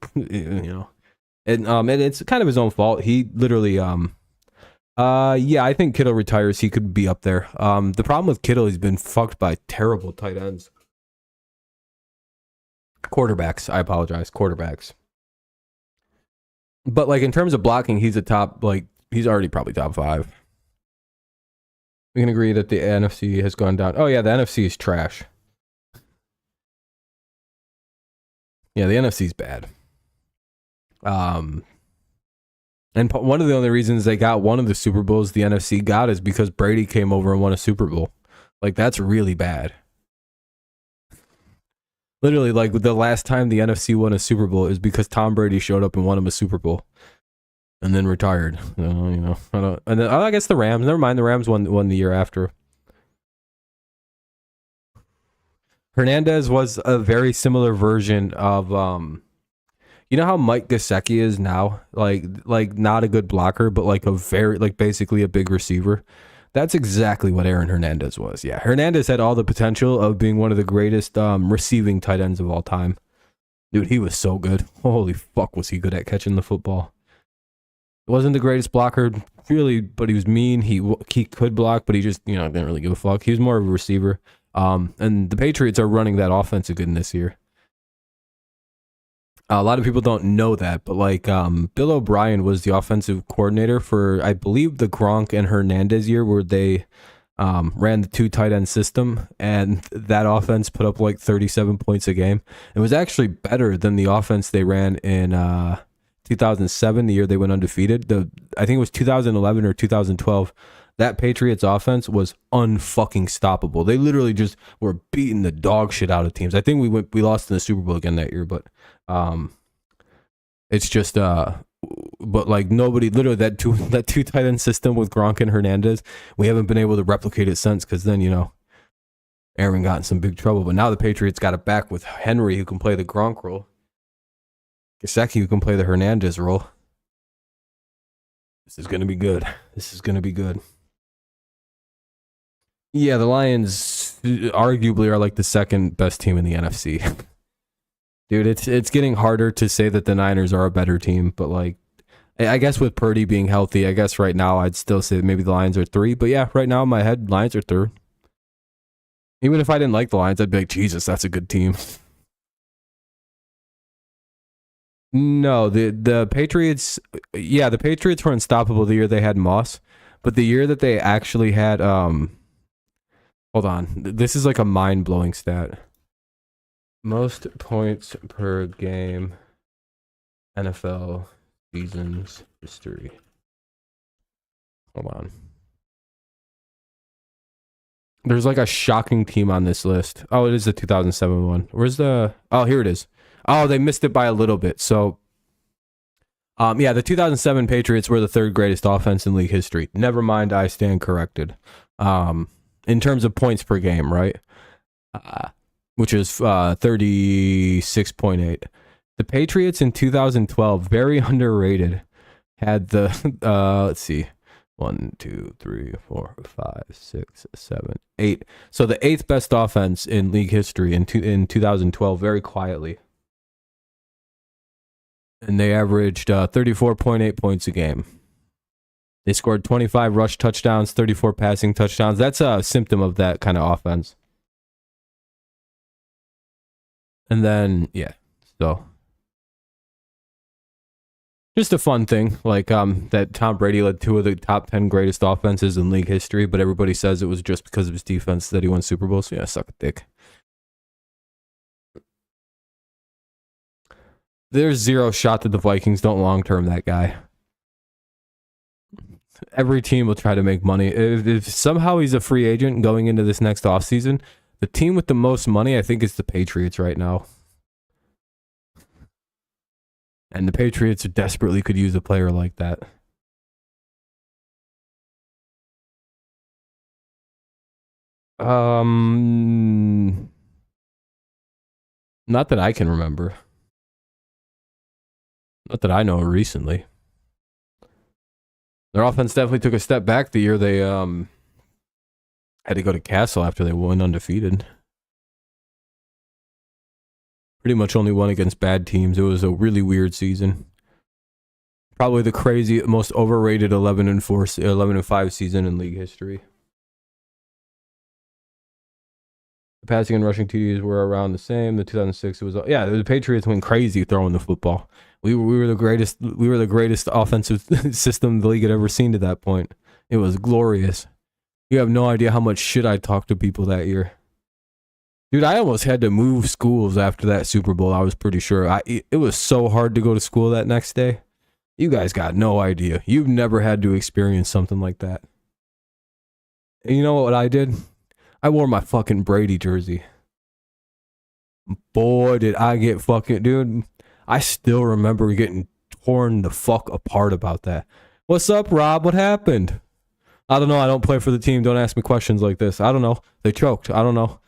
and it's kind of his own fault. He literally, I think Kittle retires, he could be up there. The problem with Kittle, he's been fucked by terrible tight ends, quarterbacks. I apologize, quarterbacks. But like in terms of blocking, he's he's already probably top 5. We can agree that the NFC has gone down. Oh yeah, the NFC is trash. Yeah, the NFC's bad. And one of the only reasons they got one of the Super Bowls the NFC got is because Brady came over and won a Super Bowl. Like, that's really bad. Literally, like, the last time the NFC won a Super Bowl is because Tom Brady showed up and won him a Super Bowl. and then retired. I don't. And then, I guess the Rams. Never mind, the Rams won the year after. Hernandez was a very similar version of you know how Mike Gesicki is now, like not a good blocker, but like a very basically a big receiver. That's exactly what Aaron Hernandez was. Yeah, Hernandez had all the potential of being one of the greatest receiving tight ends of all time. Dude, he was so good. Holy fuck, was he good at catching the football. Wasn't the greatest blocker, really, but he was mean. He could block, but he just, didn't really give a fuck. He was more of a receiver. And the Patriots are running that offensive good this year. A lot of people don't know that, but Bill O'Brien was the offensive coordinator for, I believe, the Gronk and Hernandez year where they ran the 2 tight end system, and that offense put up 37 points a game. It was actually better than the offense they ran in 2007, the year they went undefeated. I think it was 2011 or 2012. That Patriots offense was unfucking stoppable. They literally just were beating the dog shit out of teams. I think we lost in the Super Bowl again that year, but it's just but nobody, literally that two tight end system with Gronk and Hernandez, we haven't been able to replicate it since, because then Aaron got in some big trouble. But now the Patriots got it back with Henry, who can play the Gronk role, Gesicki, who can play the Hernandez role. This is gonna be good. Yeah, the Lions arguably are the second best team in the NFC. Dude, it's getting harder to say that the Niners are a better team, but I guess with Purdy being healthy, I guess right now I'd still say maybe the Lions are 3. But yeah, right now in my head, Lions are 3rd. Even if I didn't like the Lions, I'd be like, Jesus, that's a good team. No, the Patriots, yeah, the Patriots were unstoppable the year they had Moss, but the year that they actually had hold on. This is a mind-blowing stat. Most points per game, NFL seasons history. Hold on. There's a shocking team on this list. Oh, it is the 2007 one. Where's the... Oh, here it is. Oh, they missed it by a little bit. So, yeah, the 2007 Patriots were the 3rd greatest offense in league history. Never mind, I stand corrected. In terms of points per game, right? Which is 36.8. The Patriots in 2012, very underrated, had the, let's see, 1, 2, 3, 4, 5, 6, 7, 8. So the 8th best offense in league history in 2012, very quietly. And they averaged 34.8 points a game. They scored 25 rush touchdowns, 34 passing touchdowns. That's a symptom of that kind of offense. And then, yeah, so just a fun thing, that Tom Brady led 2 of the top 10 greatest offenses in league history, but everybody says it was just because of his defense that he won Super Bowls. So yeah, suck a dick. There's zero shot that the Vikings don't long-term that guy. Every team will try to make money. If somehow he's a free agent going into this next offseason, the team with the most money, I think, is the Patriots right now. And the Patriots desperately could use a player like that. Not that I can remember. Not that I know recently. Their offense definitely took a step back the year they had to go to Castle after they went undefeated. Pretty much only won against bad teams. It was a really weird season. Probably the crazy, most overrated 11-5 season in league history. The passing and rushing TDs were around the same. The 2006, it was, yeah, the Patriots went crazy throwing the football. We were the greatest. We were the greatest offensive system the league had ever seen to that point. It was glorious. You have no idea how much shit I talked to people that year. Dude, I almost had to move schools after that Super Bowl. I was pretty sure. It was so hard to go to school that next day. You guys got no idea. You've never had to experience something like that. And you know what I did? I wore my fucking Brady jersey. Boy, did I get fucking... Dude, I still remember getting torn the fuck apart about that. What's up, Rob? What happened? I don't know. I don't play for the team. Don't ask me questions like this. I don't know. They choked. I don't know.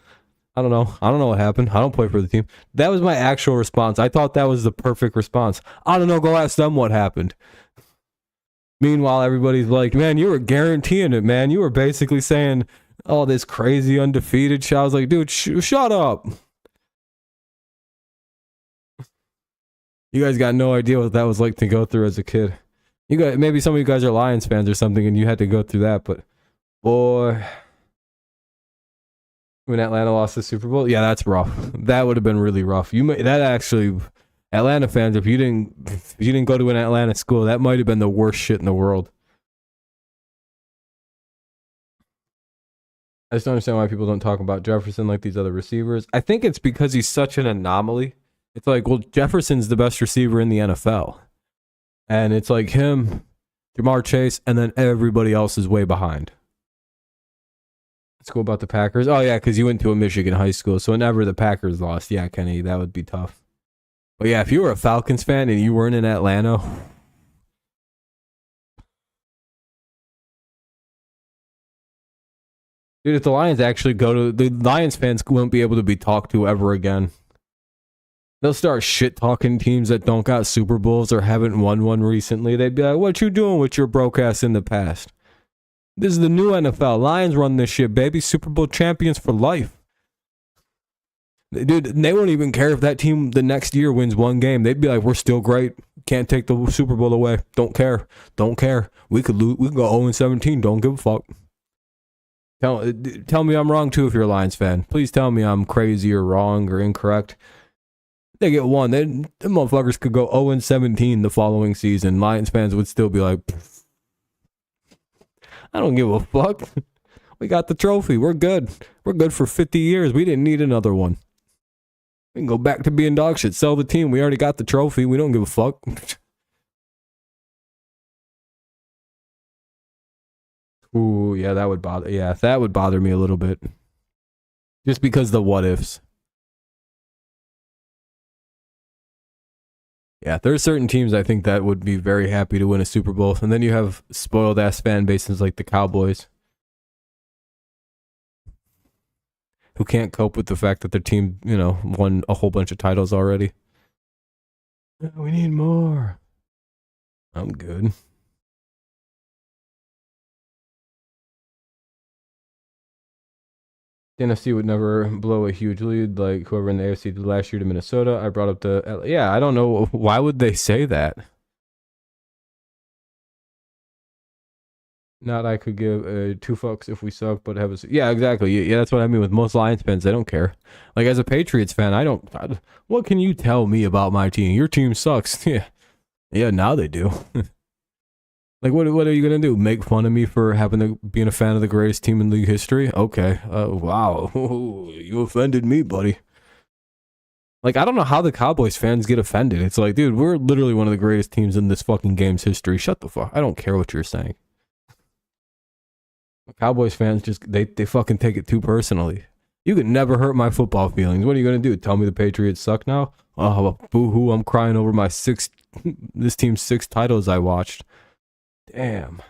I don't know what happened. I don't play for the team. That was my actual response. I thought that was the perfect response. I don't know. Go ask them what happened. Meanwhile, everybody's like, man, you were guaranteeing it, man. You were basically saying all this crazy undefeated shit. I was like, dude, shut up. You guys got no idea what that was like to go through as a kid. You guys, maybe some of you guys are Lions fans or something, and you had to go through that. But boy, when Atlanta lost the Super Bowl, yeah, that's rough. That would have been really rough. That actually, Atlanta fans, if you didn't go to an Atlanta school, that might have been the worst shit in the world. I just don't understand why people don't talk about Jefferson like these other receivers. I think it's because he's such an anomaly. It's like, well, Jefferson's the best receiver in the NFL. And it's like him, Jamar Chase, and then everybody else is way behind. Let's go about the Packers. Oh, yeah, because you went to a Michigan high school. So whenever the Packers lost, yeah, Kenny, that would be tough. But yeah, if you were a Falcons fan and you weren't in Atlanta, dude, if the Lions actually go to, the Lions fans won't be able to be talked to ever again. They'll start shit talking teams that don't got Super Bowls or haven't won one recently. They'd be like, what you doing with your broke ass in the past? This is the new NFL. Lions run this shit, baby. Super Bowl champions for life. Dude, they won't even care if that team the next year wins one game. They'd be like, we're still great. Can't take the Super Bowl away. Don't care. Don't care. We could lose. We could go 0-17. Don't give a fuck. Tell me I'm wrong too if you're a Lions fan. Please tell me I'm crazy or wrong or incorrect. They get one. The motherfuckers could go 0-17 the following season. Lions fans would still be like, I don't give a fuck. We got the trophy. We're good. We're good for 50 years. We didn't need another one. We can go back to being dog shit. Sell the team. We already got the trophy. We don't give a fuck. Ooh, yeah, that would bother. Yeah, that would bother me a little bit. Just because the what ifs. Yeah, there are certain teams I think that would be very happy to win a Super Bowl. And then you have spoiled ass fan bases like the Cowboys, who can't cope with the fact that their team, won a whole bunch of titles already. We need more. I'm good. The NFC would never blow a huge lead like whoever in the AFC did last year to Minnesota. I brought up yeah, I don't know. Why would they say that? Not I could give two fucks if we suck, but have a... Yeah, exactly. Yeah, that's what I mean with most Lions fans. They don't care. Like, as a Patriots fan, what can you tell me about my team? Your team sucks. Yeah, now they do. Like, what are you going to do? Make fun of me for being a fan of the greatest team in league history? Okay. Wow. You offended me, buddy. Like, I don't know how the Cowboys fans get offended. It's like, dude, we're literally one of the greatest teams in this fucking game's history. Shut the fuck. I don't care what you're saying. Cowboys fans they fucking take it too personally. You could never hurt my football feelings. What are you going to do? Tell me the Patriots suck now? Oh, boo-hoo. I'm crying over this team's 6 titles I watched. Damn.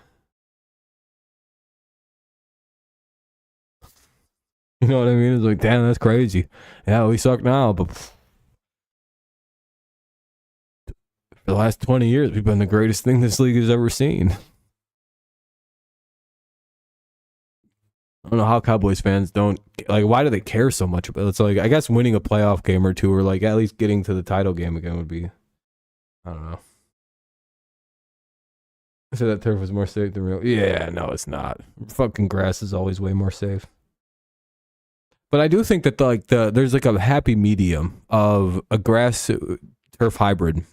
You know what I mean? It's like, damn, that's crazy. Yeah, we suck now, but for the last 20 years, we've been the greatest thing this league has ever seen. I don't know how Cowboys fans don't, like, why do they care so much about it? It's like, I guess winning a playoff game or two, or like at least getting to the title game again would be, I don't know. I said that turf was more safe than real. Yeah, no, it's not. Fucking grass is always way more safe. But I do think that there's like a happy medium of a grass turf hybrid.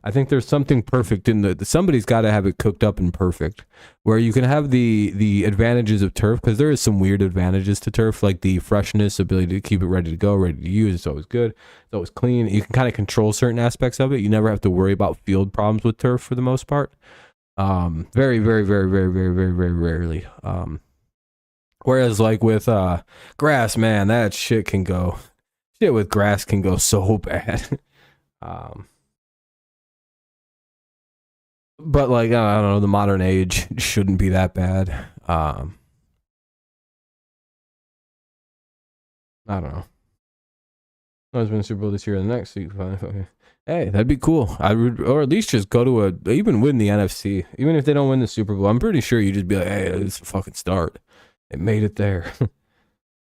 I think there's something perfect in somebody's got to have it cooked up and perfect, where you can have the advantages of turf, because there is some weird advantages to turf, like the freshness, ability to keep it ready to go, ready to use. It's always good. It's always clean. You can kind of control certain aspects of it. You never have to worry about field problems with turf for the most part. Very, very, very, very, very, very, very rarely. Whereas like with grass, man, that shit with grass can go so bad. But like, I don't know, the modern age shouldn't be that bad. I don't know. I was in the Super Bowl this year and the next week. Okay. Hey, that'd be cool. I would, or at least just go to even win the NFC. Even if they don't win the Super Bowl, I'm pretty sure you just be like, hey, it's a fucking start. It made it there. It's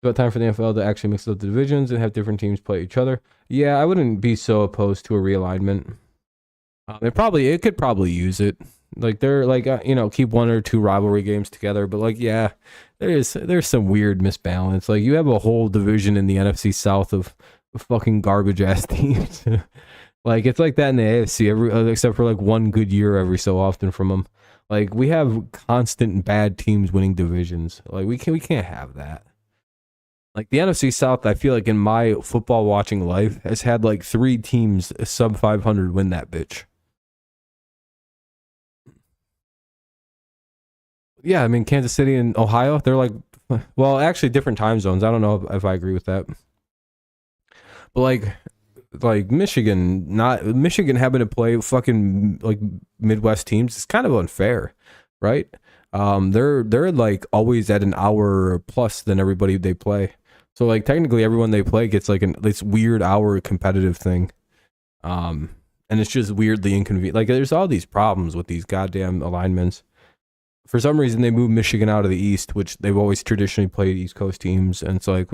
about time for the NFL to actually mix up the divisions and have different teams play each other. Yeah, I wouldn't be so opposed to a realignment. It could probably use it. Like they're like keep one or two rivalry games together, but like yeah, there's some weird misbalance. Like you have a whole division in the NFC South of fucking garbage ass teams. Like it's like that in the AFC except for like one good year every so often from them. Like we have constant bad teams winning divisions. Like we can't have that. Like the NFC South, I feel like in my football watching life has had like 3 teams sub 500 win that bitch. Yeah, I mean Kansas City and Ohio, they're like, well, actually different time zones. I don't know if I agree with that. But like Michigan having to play fucking like Midwest teams is kind of unfair, right? They're like always at an hour plus than everybody they play. So like technically everyone they play gets like this weird hour competitive thing. And it's just weirdly inconvenient. Like there's all these problems with these goddamn alignments. For some reason they moved Michigan out of the East, which they've always traditionally played East Coast teams, and it's like,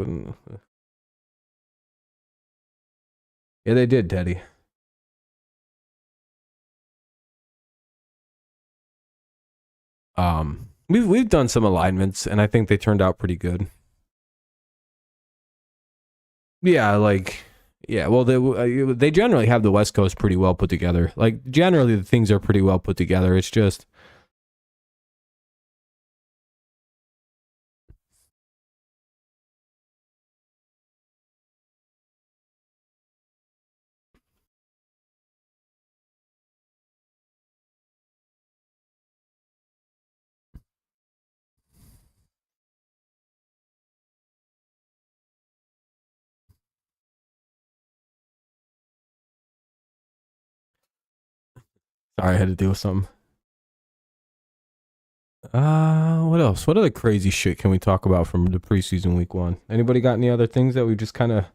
yeah, they did, Teddy. We've done some alignments, and I think they turned out pretty good. Yeah, like yeah. Well, they generally have the West Coast pretty well put together. Like generally, the things are pretty well put together. It's just sorry, I had to deal with something. What else? What other crazy shit can we talk about from the preseason week 1? Anybody got any other things that we just kind of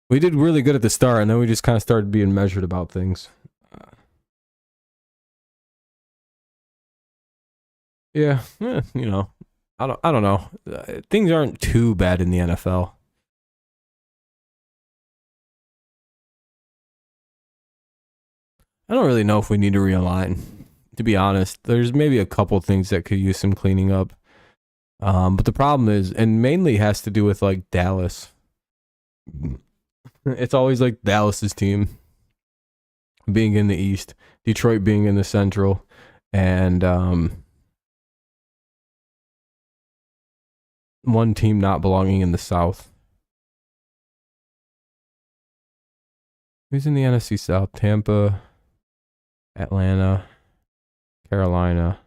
we did really good at the start, and then we just kind of started being measured about things. Yeah, I don't know. Things aren't too bad in the NFL. I don't really know if we need to realign. To be honest, there's maybe a couple things that could use some cleaning up. But the problem is, and mainly has to do with like Dallas. It's always like Dallas's team being in the East, Detroit being in the Central, and one team not belonging in the South. Who's in the NFC South? Tampa, Atlanta, Carolina,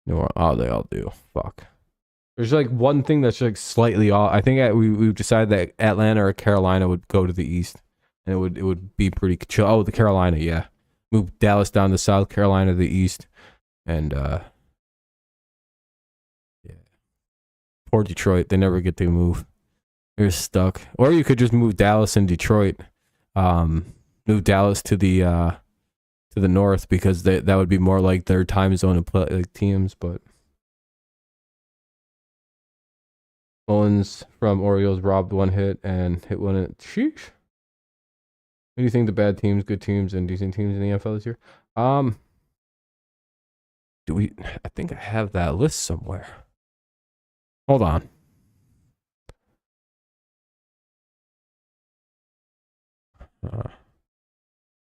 New Orleans. Oh, they all do. Fuck. There's like one thing that's like slightly off. I think we've decided that Atlanta or Carolina would go to the East, and it would be pretty chill. Oh, the Carolina, yeah. Move Dallas down to South Carolina to the East, and yeah. Poor Detroit, they never get to move. They're stuck. Or you could just move Dallas and Detroit. Move Dallas to the north because that would be more like their time zone of play, like teams, but. Mullins from Orioles robbed one hit and hit one at sheesh. What do you think the bad teams, good teams, and decent teams in the NFL this year? I think I have that list somewhere. Hold on.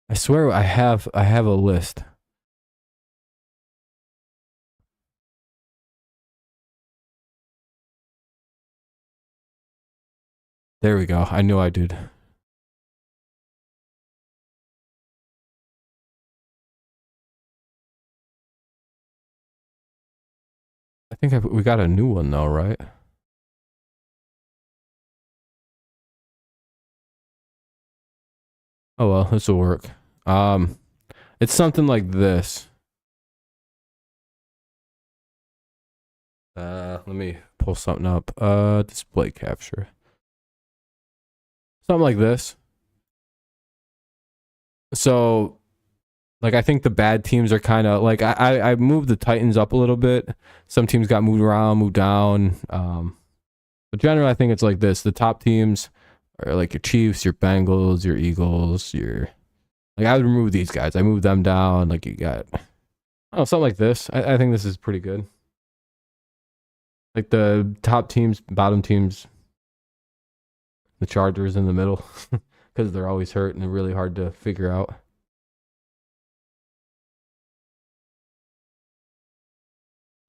I swear I have a list. There we go. I knew I did. I think we got a new one though, right? Oh well, this will work. It's something like this. Let me pull something up. Display capture. Something like this. So, like, I think the bad teams are kind of like I moved the Titans up a little bit. Some teams got moved around, moved down. But generally, I think it's like this. The top teams are like your Chiefs, your Bengals, your Eagles, your like I would remove these guys. I moved them down. Like you got, oh, something like this. I think this is pretty good. Like the top teams, bottom teams, the Chargers in the middle, because they're always hurt and they're really hard to figure out.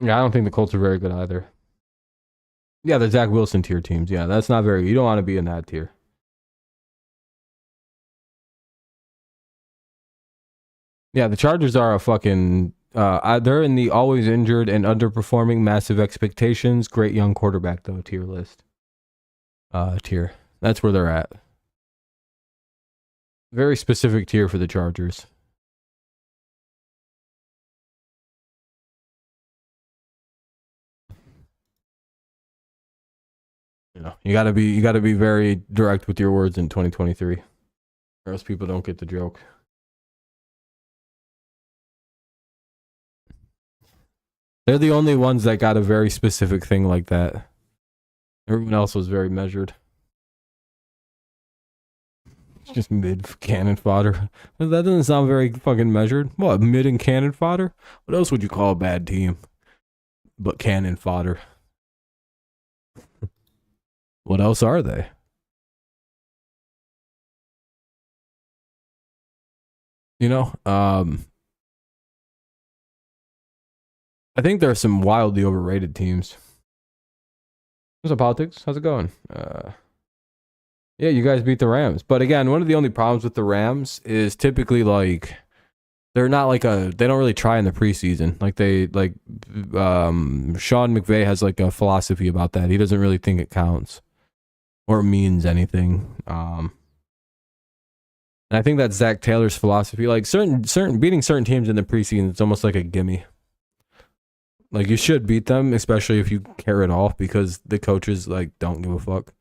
Yeah, I don't think the Colts are very good either. Yeah, the Zach Wilson tier teams. Yeah, that's not very. You don't want to be in that tier. Yeah, the Chargers are a fucking. They're in the always injured and underperforming, massive expectations, great young quarterback though tier list. Tier. That's where they're at. Very specific tier for the Chargers. You know, you gotta be very direct with your words in 2023, or else people don't get the joke. They're the only ones that got a very specific thing like that. Everyone else was very measured. It's just mid cannon fodder. That doesn't sound very fucking measured. What, mid and cannon fodder? What else would you call a bad team but cannon fodder? What else are they? You know, I think there are some wildly overrated teams. What's up, politics? How's it going? Yeah, you guys beat the Rams. But again, one of the only problems with the Rams is typically like they're not like they don't really try in the preseason. Like Sean McVay has like a philosophy about that. He doesn't really think it counts or means anything. And I think that's Zach Taylor's philosophy. Like certain beating certain teams in the preseason, it's almost like a gimme. Like you should beat them, especially if you care at all, because the coaches like don't give a fuck.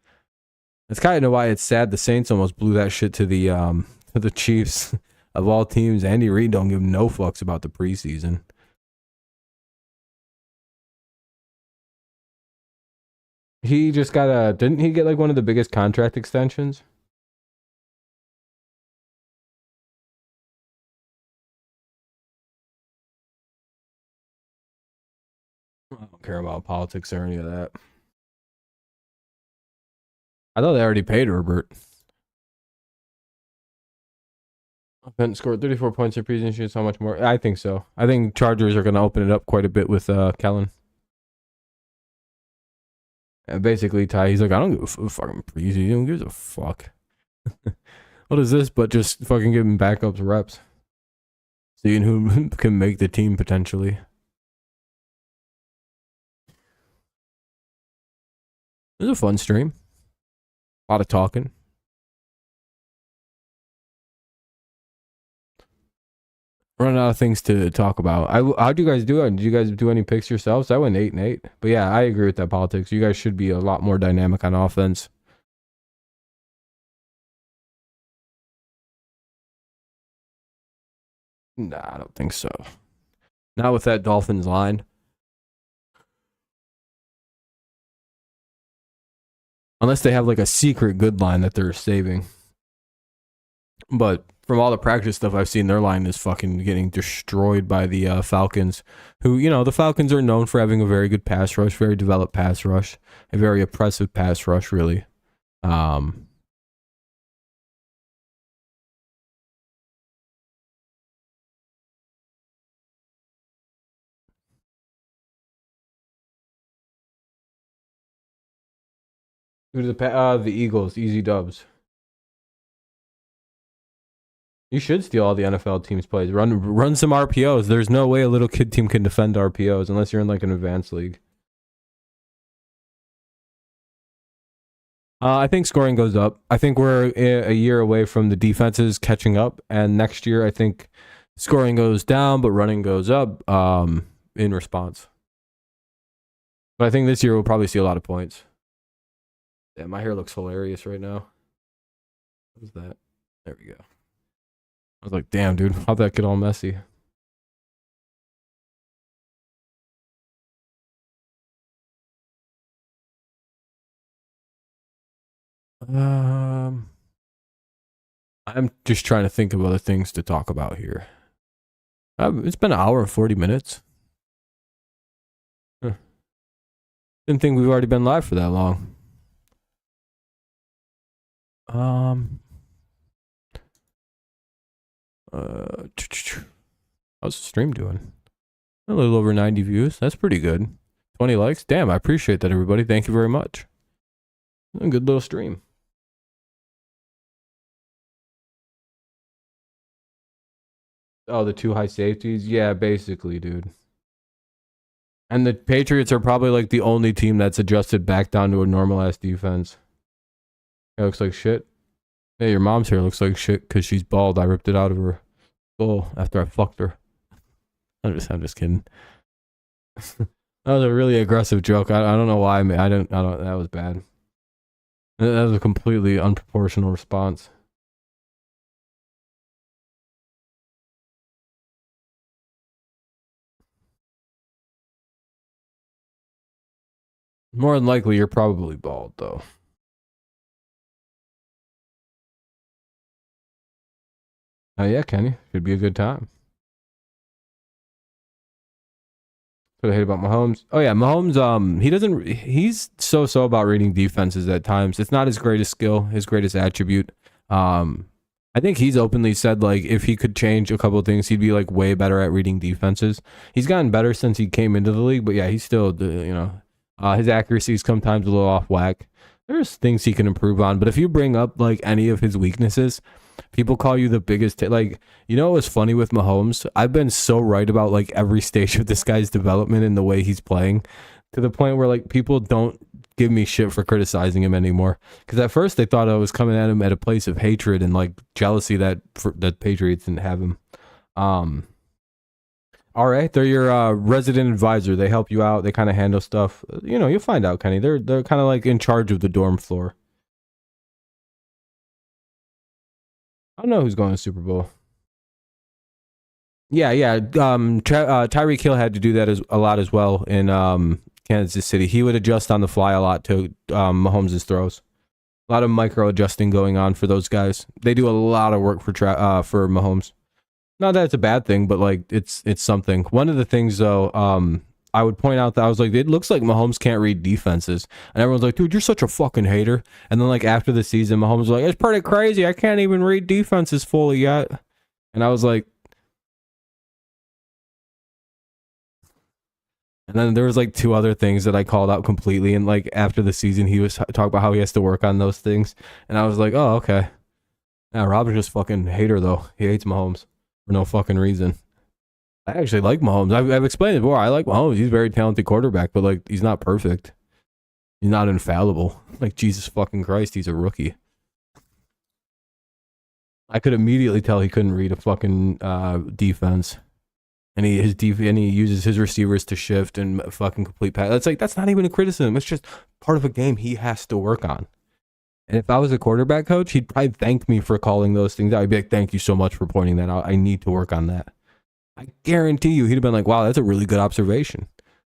That's kind of why it's sad the Saints almost blew that shit to the Chiefs of all teams. Andy Reid don't give no fucks about the preseason. He just got didn't he get like one of the biggest contract extensions? I don't care about politics or any of that. I thought they already paid Herbert. Benton scored 34 points in preseason. How much more? I think so. I think Chargers are going to open it up quite a bit with Kellen. And basically, Ty, he's like, I don't give a fucking preseason. He don't give a fuck. What is this? But just fucking giving backups reps. Seeing who can make the team potentially. It was a fun stream. A lot of talking. Running out of things to talk about. How'd you guys do it? Did you guys do any picks yourselves? I went 8-8. But yeah, I agree with that politics. You guys should be a lot more dynamic on offense. Nah, I don't think so. Not with that Dolphins line. Unless they have like a secret good line that they're saving. But from all the practice stuff I've seen, their line is fucking getting destroyed by the Falcons, who, you know, the Falcons are known for having a very good pass rush, very developed pass rush, a very oppressive pass rush, really. The Eagles, easy dubs. You should steal all the NFL teams' plays. Run some RPOs. There's no way a little kid team can defend RPOs unless you're in like an advanced league. I think scoring goes up. I think we're a year away from the defenses catching up, and next year I think Scoring goes down, but running goes up in response. But I think this year we'll probably see a lot of points. Yeah, my hair looks hilarious right now. What was that? There we go. I was like, damn, dude, how'd that get all messy? I'm just trying to think of other things to talk about here. It's been an hour and 40 minutes. Didn't think we've already been live for that long. How's the stream doing? A little over 90 views. That's pretty good. 20 likes. Damn, I appreciate that, everybody. Thank you very much. A good little stream. Oh, the 2 high safeties? Yeah, basically, dude. And the Patriots are probably like the only team that's adjusted back down to a normal ass defense. It looks like shit. Hey, your mom's hair looks like shit because she's bald. I ripped it out of her skull after I fucked her. I'm just kidding. That was a really aggressive joke. I don't know why. That was bad. That was a completely unproportional response. More than likely, you're probably bald, though. Oh, yeah, Kenny. Should be a good time. What I hate about Mahomes. Oh, yeah, Mahomes, he's so about reading defenses at times. It's not his greatest skill, his greatest attribute. I think he's openly said, like, if he could change a couple of things, he'd be, like, way better at reading defenses. He's gotten better since he came into the league, but yeah, he's still, his accuracy is sometimes a little off whack. There's things he can improve on, but if you bring up, like, any of his weaknesses, people call you the biggest, like, you know what's funny with Mahomes? I've been so right about, like, every stage of this guy's development and the way he's playing, to the point where, like, people don't give me shit for criticizing him anymore. Because at first they thought I was coming at him at a place of hatred and, like, jealousy that Patriots didn't have him. All right, they're your resident advisor. They help you out. They kind of handle stuff. You'll find out, Kenny. They're kind of like in charge of the dorm floor. I don't know who's going to Super Bowl. Yeah. Tyreek Hill had to do that a lot as well in Kansas City. He would adjust on the fly a lot to Mahomes' throws. A lot of micro adjusting going on for those guys. They do a lot of work for Mahomes. Not that it's a bad thing, but like it's something. One of the things though, I would point out that I was like, it looks like Mahomes can't read defenses, and everyone's like, dude, you're such a fucking hater. And then like after the season, Mahomes was like, it's pretty crazy. I can't even read defenses fully yet. And I was like, and then there was like 2 other things that I called out completely. And like after the season, he was talking about how he has to work on those things, and I was like, oh okay. Yeah, Rob's just fucking hater though. He hates Mahomes for no fucking reason. I actually like Mahomes. I've explained it before. I like Mahomes. He's a very talented quarterback, but like he's not perfect. He's not infallible. Like Jesus fucking Christ, he's a rookie. I could immediately tell he couldn't read a fucking defense, and he uses his receivers to shift and fucking complete pass. That's not even a criticism. It's just part of a game he has to work on. And if I was a quarterback coach, he'd probably thank me for calling those things out. I'd be like, thank you so much for pointing that out. I need to work on that. I guarantee you, he'd have been like, wow, that's a really good observation.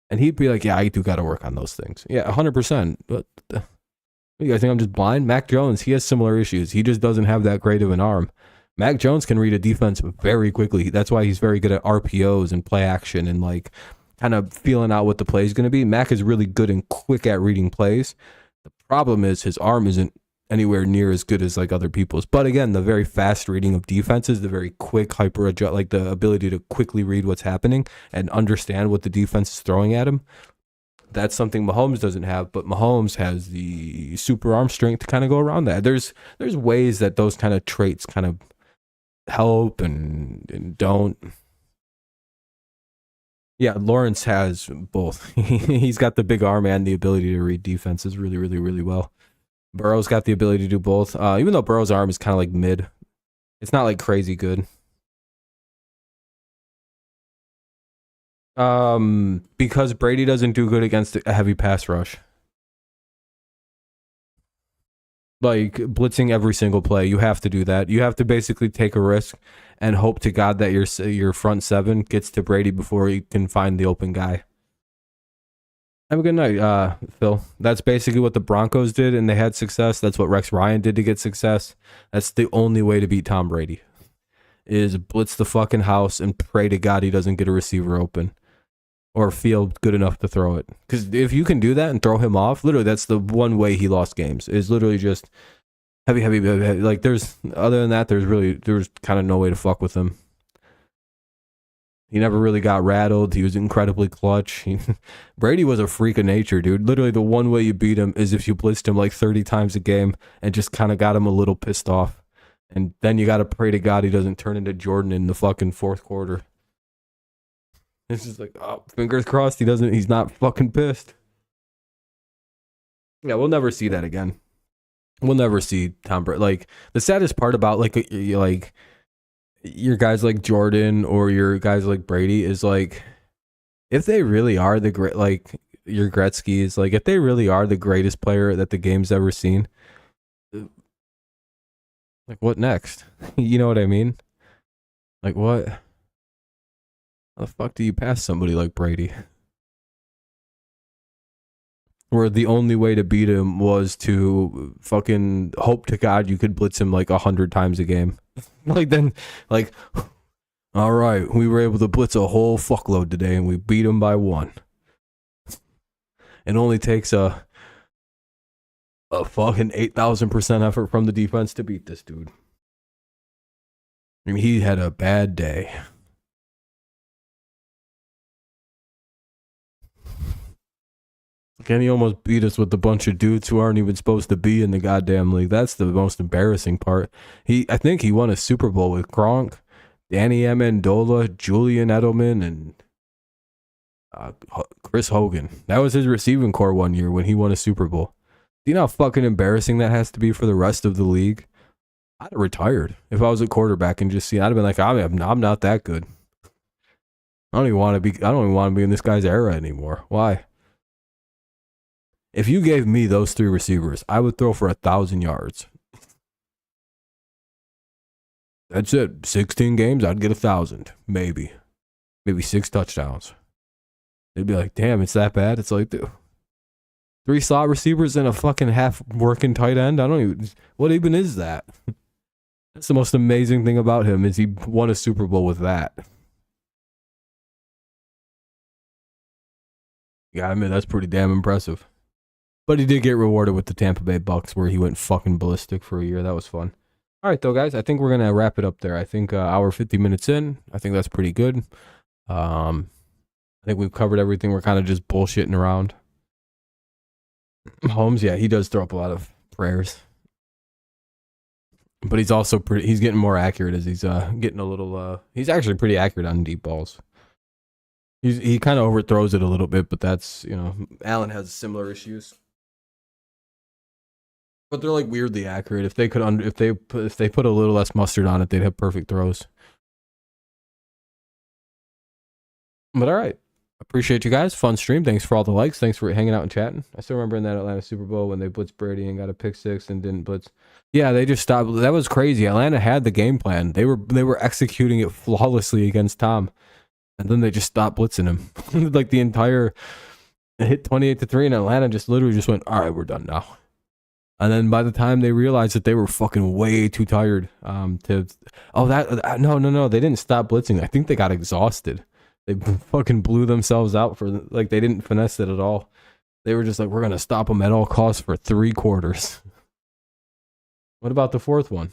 And he'd be like, yeah, I do got to work on those things. Yeah, 100%. But you guys think I'm just blind? Mac Jones, he has similar issues. He just doesn't have that great of an arm. Mac Jones can read a defense very quickly. That's why he's very good at RPOs and play action and like kind of feeling out what the play is going to be. Mac is really good and quick at reading plays. The problem is his arm isn't anywhere near as good as like other people's. But again, the very fast reading of defenses, the very quick hyper adjust, like the ability to quickly read what's happening and understand what the defense is throwing at him. That's something Mahomes doesn't have, but Mahomes has the super arm strength to kind of go around that. There's ways that those kind of traits kind of help and don't. Yeah, Lawrence has both. He's got the big arm and the ability to read defenses really, really, really well. Burrow's got the ability to do both. Even though Burrow's arm is kind of like mid. It's not like crazy good. Because Brady doesn't do good against a heavy pass rush. Like blitzing every single play, you have to do that. You have to basically take a risk and hope to God that your front seven gets to Brady before he can find the open guy. Have a good night, Phil. That's basically what the Broncos did, and they had success. That's what Rex Ryan did to get success. That's the only way to beat Tom Brady, is blitz the fucking house and pray to God he doesn't get a receiver open or feel good enough to throw it. Because if you can do that and throw him off, literally that's the one way he lost games, is literally just heavy. Like there's, other than that, there's kind of no way to fuck with him. He never really got rattled. He was incredibly clutch. Brady was a freak of nature, dude. Literally the one way you beat him is if you blitzed him like 30 times a game and just kind of got him a little pissed off. And then you got to pray to God he doesn't turn into Jordan in the fucking fourth quarter. It's just like, oh, fingers crossed he's not fucking pissed. Yeah, we'll never see that again. We'll never see Tom Brady. Like, the saddest part about like your guys like Jordan or your guys like Brady is like, if they really are the great, like your Gretzky's, like if they really are the greatest player that the game's ever seen, like what next? You know what I mean? Like what? How the fuck do you pass somebody like Brady? Where the only way to beat him was to fucking hope to God you could blitz him like 100 times a game. Like then, like, all right, we were able to blitz a whole fuckload today and we beat him by 1. It only takes a fucking 8,000% effort from the defense to beat this dude. I mean, he had a bad day. Kenny almost beat us with a bunch of dudes who aren't even supposed to be in the goddamn league. That's the most embarrassing part. I think he won a Super Bowl with Gronk, Danny Amendola, Julian Edelman, and Chris Hogan. That was his receiving core one year when he won a Super Bowl. Do you know how fucking embarrassing that has to be for the rest of the league? I'd have retired if I was a quarterback and just I'd have been like, I'm not that good. I don't even want to be in this guy's era anymore. Why? If you gave me those 3 receivers, I would throw for 1,000 yards. That's it. 16 games, I'd get 1,000. Maybe 6 touchdowns. They'd be like, damn, it's that bad? It's like, dude, 3 slot receivers and a fucking half working tight end? What even is that? That's the most amazing thing about him, is he won a Super Bowl with that. Yeah, I mean, that's pretty damn impressive. But he did get rewarded with the Tampa Bay Bucks, where he went fucking ballistic for a year. That was fun. All right, though, guys. I think we're going to wrap it up there. I think hour 50 minutes in. I think that's pretty good. I think we've covered everything. We're kind of just bullshitting around. Holmes, yeah, he does throw up a lot of prayers. But he's also he's getting more accurate as he's getting a little... he's actually pretty accurate on deep balls. He kind of overthrows it a little bit, but that's, Allen has similar issues. But they're like weirdly accurate. If they put a little less mustard on it, they'd have perfect throws. But all right, appreciate you guys. Fun stream. Thanks for all the likes. Thanks for hanging out and chatting. I still remember in that Atlanta Super Bowl when they blitzed Brady and got a pick 6 and didn't blitz. Yeah, they just stopped. That was crazy. Atlanta had the game plan. They were executing it flawlessly against Tom, and then they just stopped blitzing him. Like the entire hit 28-3, and Atlanta just literally went, all right, we're done now. And then by the time they realized that they were fucking way too tired no, they didn't stop blitzing. I think they got exhausted. They fucking blew themselves out for, like, they didn't finesse it at all. They were just like, we're going to stop them at all costs for 3 quarters. What about the 4th one?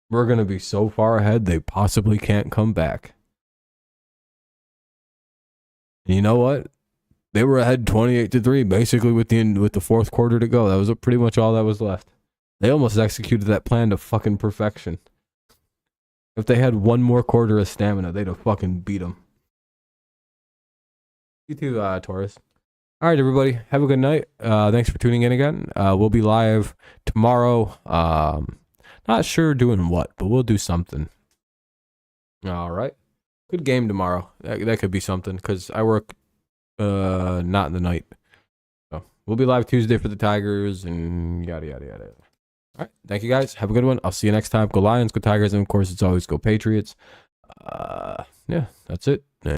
We're going to be so far ahead they possibly can't come back. And you know what? They were ahead 28-3, basically with the 4th quarter to go. That was pretty much all that was left. They almost executed that plan to fucking perfection. If they had 1 more quarter of stamina, they'd have fucking beat them. You too, Taurus. All right, everybody. Have a good night. Thanks for tuning in again. We'll be live tomorrow. Not sure doing what, but we'll do something. All right. Good game tomorrow. That could be something because I work not in the night. So we'll be live Tuesday for the Tigers and yada yada yada. All right, thank you guys. Have a good one. I'll see you next time. Go Lions, go Tigers, and of course it's always go Patriots. Yeah, that's it.